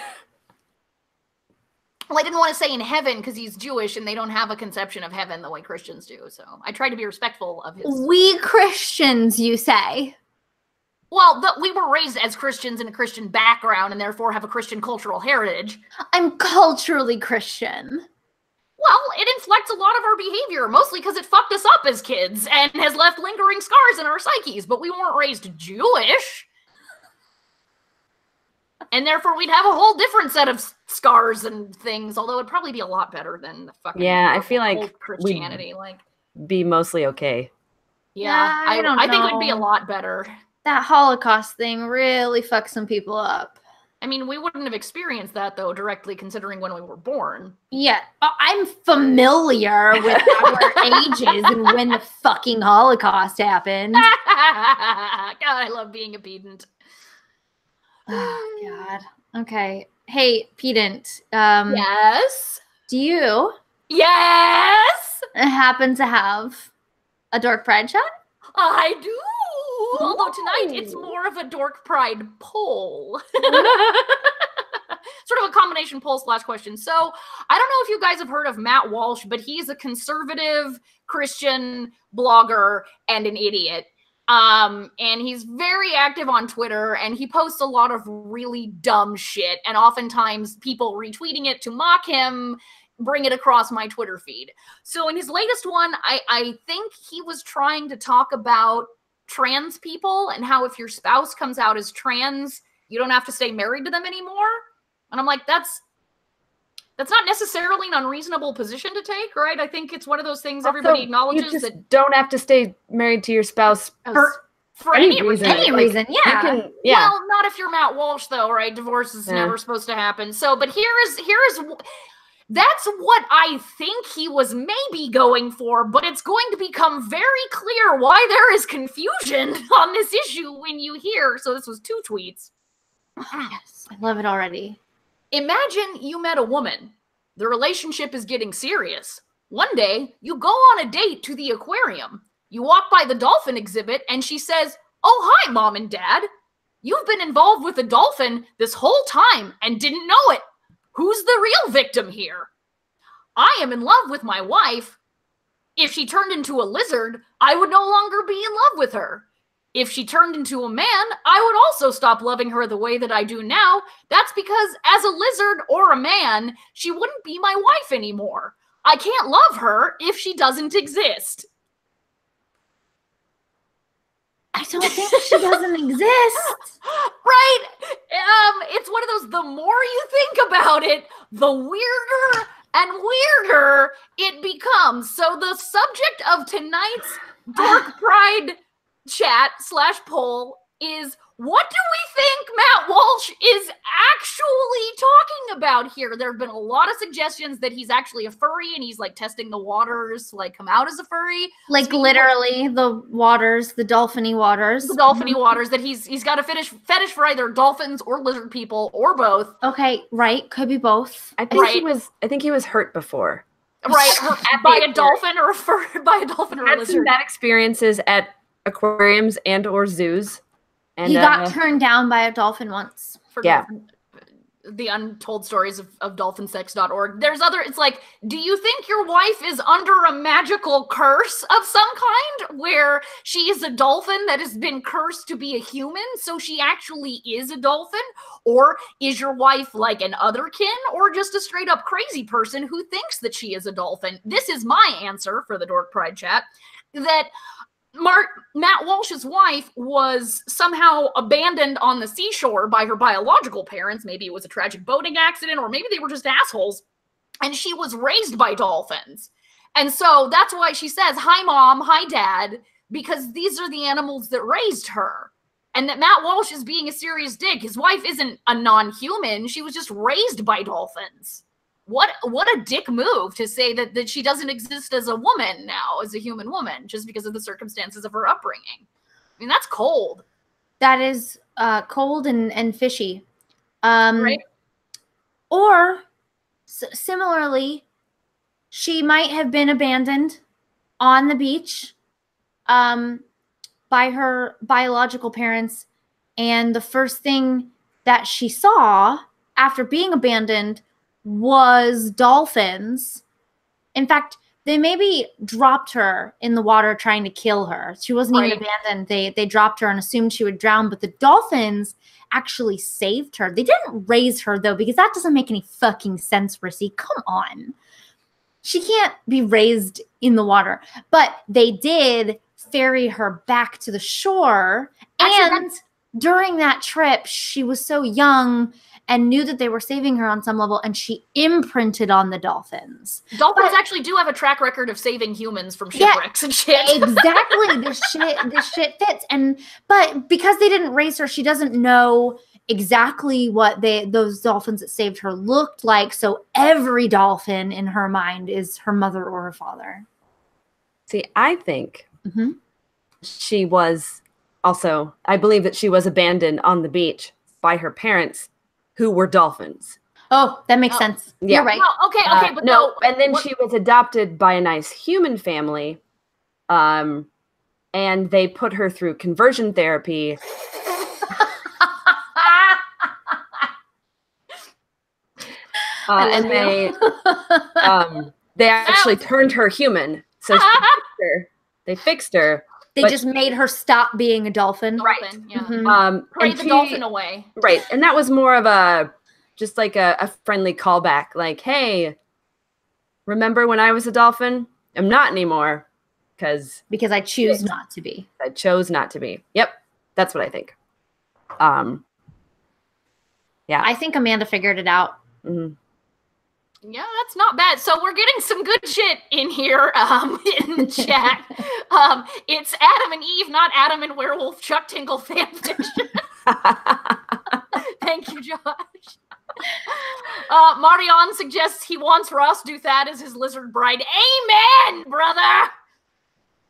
I didn't want to say in heaven because he's Jewish and they don't have a conception of heaven the way Christians do. So I try to be respectful of his. We Christians, you say? Well, we were raised as Christians in a Christian background and therefore have a Christian cultural heritage. I'm culturally Christian. Well, it inflects a lot of our behavior, mostly because it fucked us up as kids and has left lingering scars in our psyches, but we weren't raised Jewish. And therefore, we'd have a whole different set of scars and things, although it'd probably be a lot better than the fucking I feel like old Christianity. Be mostly okay. Yeah, I think it would be a lot better. That Holocaust thing really fucked some people up. I mean, we wouldn't have experienced that, though, directly considering when we were born. Yeah, I'm familiar with our ages and when the fucking Holocaust happened. God, I love being a pedant. Oh, God. Okay. Hey, pedant. Yes? Do you Yes! happen to have a Dork Pride Chat? I do! Although tonight it's more of a Dork Pride poll. Sort of a combination poll / question. So, I don't know if you guys have heard of Matt Walsh, but he's a conservative Christian blogger and an idiot. And he's very active on Twitter, and he posts a lot of really dumb shit, and oftentimes people retweeting it to mock him bring it across my Twitter feed. So in his latest one, I think he was trying to talk about trans people and how if your spouse comes out as trans, you don't have to stay married to them anymore. And I'm like, that's not necessarily an unreasonable position to take, right? I think it's one of those things everybody acknowledges you just that don't have to stay married to your spouse for any reason. Any reason, yeah. Well, not if you're Matt Walsh, though, right? Divorce is never supposed to happen. So, but that's what I think he was maybe going for, but it's going to become very clear why there is confusion on this issue when you hear. So this was 2 tweets. Oh, yes, I love it already. Imagine you met a woman. The relationship is getting serious. One day, you go on a date to the aquarium. You walk by the dolphin exhibit, and she says, "Oh, hi, Mom and Dad. You've been involved with a dolphin this whole time and didn't know it. Who's the real victim here? I am in love with my wife. If she turned into a lizard, I would no longer be in love with her. If she turned into a man, I would also stop loving her the way that I do now. That's because as a lizard or a man, she wouldn't be my wife anymore. I can't love her if she doesn't exist. I don't think she doesn't exist. Right? It's one of those, the more you think about it, the weirder and weirder it becomes. So the subject of tonight's Dork Pride Chat / poll is, what do we think Matt Walsh is actually talking about here? There have been a lot of suggestions that he's actually a furry and he's like testing the waters to like come out as a furry. Like literally the waters, the dolphiny waters. The dolphiny waters, that he's got a fetish for either dolphins or lizard people or both. Okay, right. Could be both. I think he was hurt before. Right. by a dolphin or a lizard. Some bad experiences at aquariums and or zoos. And, he got turned down by a dolphin once. The untold stories of dolphinsex.org. There's it's like, do you think your wife is under a magical curse of some kind where she is a dolphin that has been cursed to be a human, so she actually is a dolphin? Or is your wife like an otherkin, or just a straight up crazy person who thinks that she is a dolphin? This is my answer for the Dork Pride Chat, that Matt Walsh's wife was somehow abandoned on the seashore by her biological parents. Maybe it was a tragic boating accident, or maybe they were just assholes. And she was raised by dolphins. And so that's why she says, hi, Mom, hi, Dad, because these are the animals that raised her. And that Matt Walsh is being a serious dick. His wife isn't a non-human. She was just raised by dolphins. What a dick move to say that she doesn't exist as a woman now, as a human woman, just because of the circumstances of her upbringing. I mean, that's cold. That is cold and fishy. Right? Or, similarly, she might have been abandoned on the beach by her biological parents, and the first thing that she saw after being abandoned was dolphins. In fact, they maybe dropped her in the water trying to kill her. She wasn't even abandoned. They dropped her and assumed she would drown, but the dolphins actually saved her. They didn't raise her, though, because that doesn't make any fucking sense, Rissy. Come on. She can't be raised in the water. But they did ferry her back to the shore. Actually, and during that trip, she was so young and knew that they were saving her on some level, and she imprinted on the dolphins. Dolphins actually do have a track record of saving humans from shipwrecks and shit. Exactly. This shit fits. But because they didn't raise her, she doesn't know exactly what those dolphins that saved her looked like. So every dolphin in her mind is her mother or her father. See, I think she was also, I believe that she was abandoned on the beach by her parents, who were dolphins. Oh, that makes sense. Yeah. You're right. No, okay, but no. And then she was adopted by a nice human family, and they put her through conversion therapy. And they actually turned her human. So they fixed her. They just made her stop being a dolphin. Right. Yeah. Mm-hmm. Pray the dolphin away. Right. And that was more of a friendly callback. Like, hey, remember when I was a dolphin? I'm not anymore. Because I choose not to be. I chose not to be. Yep. That's what I think. Yeah. I think Amanda figured it out. Mm-hmm. Yeah, that's not bad. So we're getting some good shit in here in the chat. It's Adam and Eve, not Adam and Werewolf Chuck Tingle fanfiction. Thank you, Josh. Marion suggests he wants Ross Douthat as his lizard bride. Amen, brother!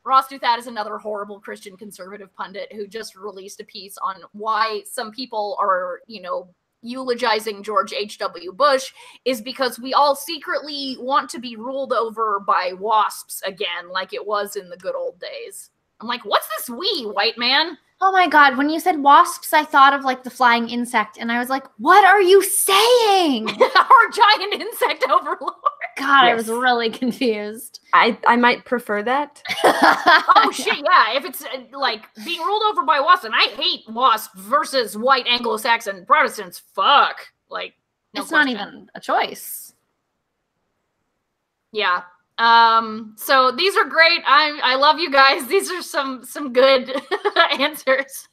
Ross Douthat is another horrible Christian conservative pundit who just released a piece on why some people are, eulogizing George H.W. Bush is because we all secretly want to be ruled over by wasps again, like it was in the good old days. I'm like, what's this we, white man? Oh my God, when you said wasps, I thought of like the flying insect, and I was like, what are you saying? Our giant insect overlord. God, Yes. I was really confused. I might prefer that. Oh shit, yeah. If it's like being ruled over by wasps, and I hate wasps versus white Anglo-Saxon Protestants. Fuck. Like, no it's question. not even a choice. Yeah. So these are great. I love you guys. These are some good answers.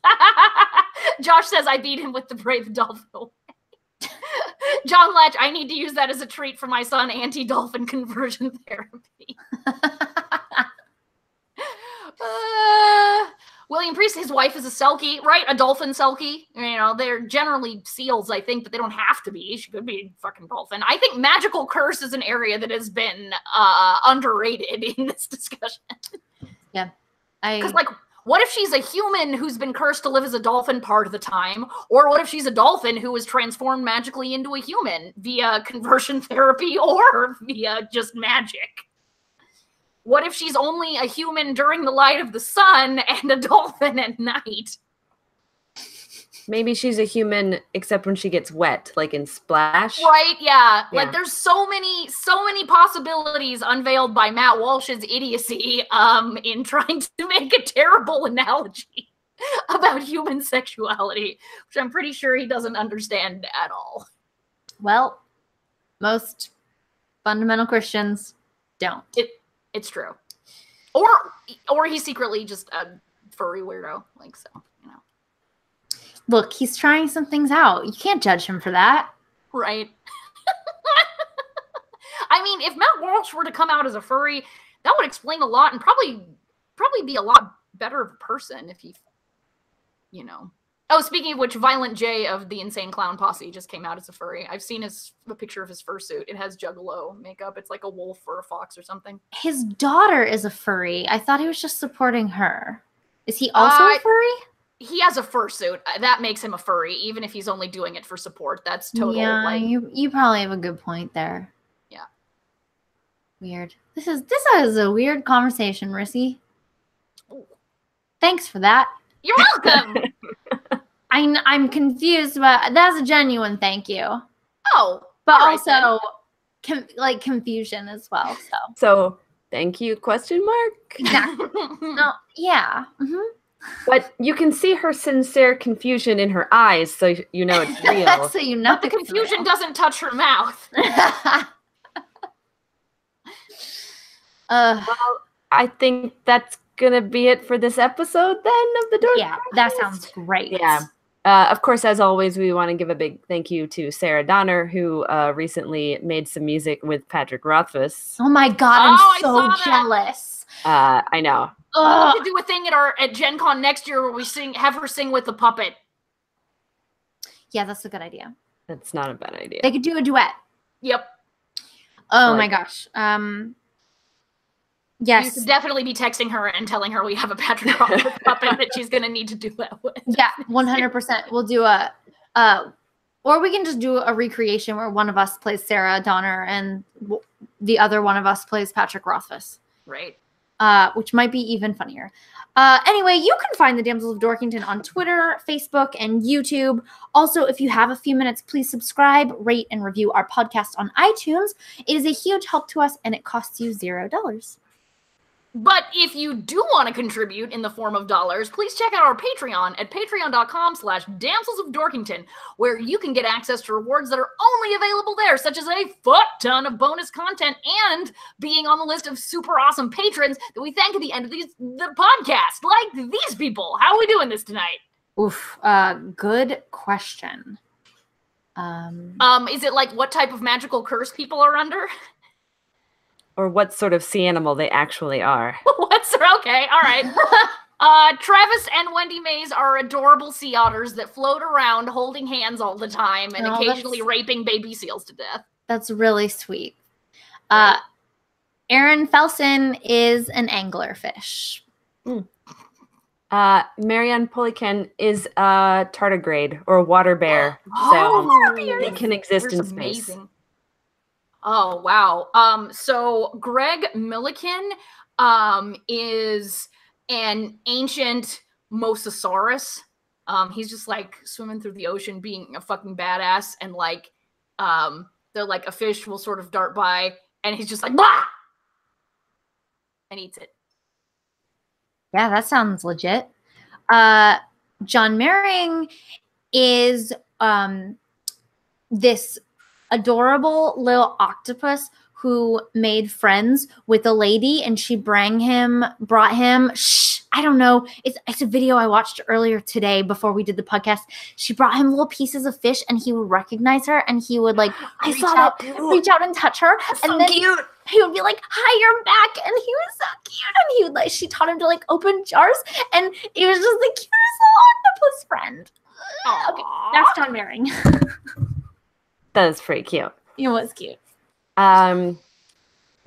Josh says I beat him with the brave dolphin. John Latch, I need to use that as a treat for my son, anti-dolphin conversion therapy. William Priest, his wife is a Selkie, right? A dolphin Selkie. You know, they're generally seals, I think, but they don't have to be. She could be a fucking dolphin. I think magical curse is an area that has been underrated in this discussion. Yeah. Because, like, what if she's a human who's been cursed to live as a dolphin part of the time? Or what if she's a dolphin who was transformed magically into a human via conversion therapy or via just magic? What if she's only a human during the light of the sun and a dolphin at night? Maybe she's a human except when she gets wet, like in Splash. Right, yeah. Yeah. Like there's so many possibilities unveiled by Matt Walsh's idiocy in trying to make a terrible analogy about human sexuality, which I'm pretty sure he doesn't understand at all. Well, most fundamental Christians don't. It's true. Or he's secretly just a furry weirdo, like, so, you know. Look, he's trying some things out. You can't judge him for that. Right. I mean, if Matt Walsh were to come out as a furry, that would explain a lot and probably be a lot better of a person if he, you know. Oh, speaking of which, Violent J of the Insane Clown Posse just came out as a furry. I've seen a picture of his fursuit. It has Juggalo makeup. It's like a wolf or a fox or something. His daughter is a furry. I thought he was just supporting her. Is he also a furry? He has a fursuit. That makes him a furry, even if he's only doing it for support. That's total. Yeah, like, you probably have a good point there. Yeah. Weird. This is a weird conversation, Rissy. Thanks for that. You're welcome. I'm confused, but that's a genuine thank you. Oh, but right, also confusion as well. So thank you? Question mark. Exactly. No, yeah. Mm-hmm. But you can see her sincere confusion in her eyes, so you know it's real. So you know but the confusion doesn't touch her mouth. Well, I think that's gonna be it for this episode then of the Dork. Yeah, that sounds great. Yeah. Of course, as always, we want to give a big thank you to Sarah Donner, who recently made some music with Patrick Rothfuss. Oh my God, I'm so jealous. I know. We need to do a thing at Gen Con next year where we have her sing with the puppet. Yeah, that's a good idea. That's not a bad idea. They could do a duet. Yep. Oh my gosh. Yes. You should definitely be texting her and telling her we have a Patrick Rothfuss puppet that she's going to need to do that with. Yeah, 100%. We'll do or we can just do a recreation where one of us plays Sarah Donner and the other one of us plays Patrick Rothfuss. Right. Which might be even funnier. Anyway, you can find the Damsels of Dorkington on Twitter, Facebook, and YouTube. Also, if you have a few minutes, please subscribe, rate, and review our podcast on iTunes. It is a huge help to us, and it costs you $0. But if you do want to contribute in the form of dollars, please check out our Patreon at patreon.com/Damsels of Dorkington, where you can get access to rewards that are only available there, such as a fuck ton of bonus content and being on the list of super awesome patrons that we thank at the end of the podcast, like these people. How are we doing this tonight? Oof, good question. Is it like what type of magical curse people are under? Or what sort of sea animal they actually are. Okay, all right. Travis and Wendy Mays are adorable sea otters that float around holding hands all the time and occasionally raping baby seals to death. That's really sweet. Aaron Felsen is an anglerfish. Marianne Polican is a tardigrade or a water bear. They can exist in space. Amazing. Oh, wow. So Greg Milliken is an ancient mosasaurus. He's just like swimming through the ocean being a fucking badass, and like they're like a fish will sort of dart by and he's just like, blah! And eats it. Yeah, that sounds legit. John Merring is this adorable little octopus who made friends with a lady, and she brought him, I don't know. It's a video I watched earlier today before we did the podcast. She brought him little pieces of fish, and he would recognize her, and he would like, reach out and touch her. That's and so then cute. he would be like, hi, you're back. And he was so cute. And he would like, she taught him to like open jars, and he was just the cutest little octopus friend. Okay, that's John Merring. That is pretty cute. It was cute.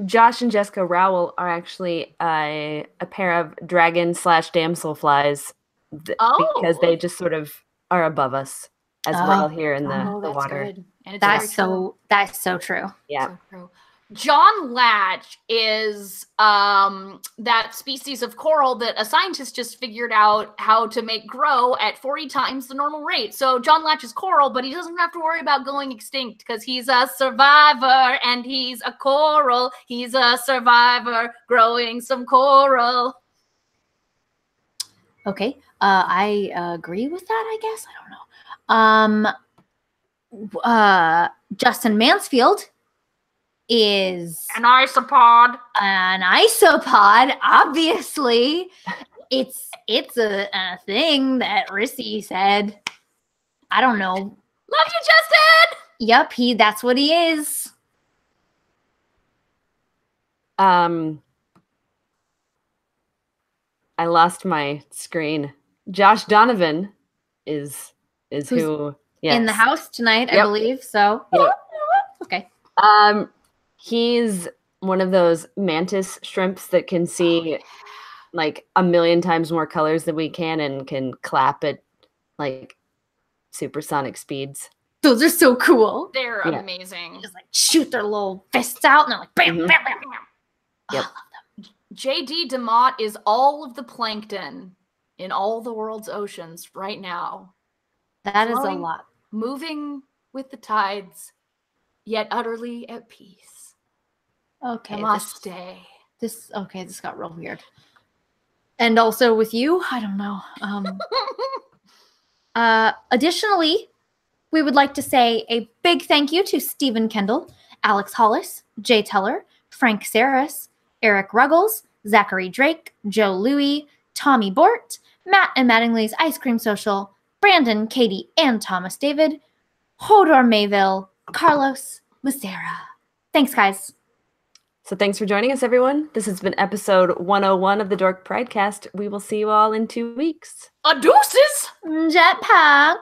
Josh and Jessica Rowell are actually a pair of dragon/damsel flies because they just sort of are above us as well here in the water. Good. And That's so true. Yeah. So true. John Latch is that species of coral that a scientist just figured out how to make grow at 40 times the normal rate. So John Latch is coral, but he doesn't have to worry about going extinct because he's a survivor and he's a coral. He's a survivor growing some coral. Okay. I agree with that, I guess. I don't know. Justin Mansfield is an isopod. Obviously. It's a thing that Rissy said. I don't know. Love you, Justin. Yep, that's what he is. I lost my screen. Josh Donovan is who in the house tonight, I believe. So okay. He's one of those mantis shrimps that can see like 1,000,000 times more colors than we can and can clap at like supersonic speeds. Those are so cool. They're amazing. Just like shoot their little fists out and they're like bam, bam, bam, bam. Yep. I love them. J.D. DeMott is all of the plankton in all the world's oceans right now. That is a lot. Moving with the tides, yet utterly at peace. Okay. Namaste. This got real weird. And also with you, I don't know. Additionally, we would like to say a big thank you to Stephen Kendall, Alex Hollis, Jay Teller, Frank Saris, Eric Ruggles, Zachary Drake, Joe Louie, Tommy Bort, Matt and Mattingly's Ice Cream Social, Brandon, Katie, and Thomas David, Hodor Mayville, Carlos Macera. Thanks, guys. So thanks for joining us, everyone. This has been episode 101 of the Dork Pridecast. We will see you all in 2 weeks. Deuces! Jetpack.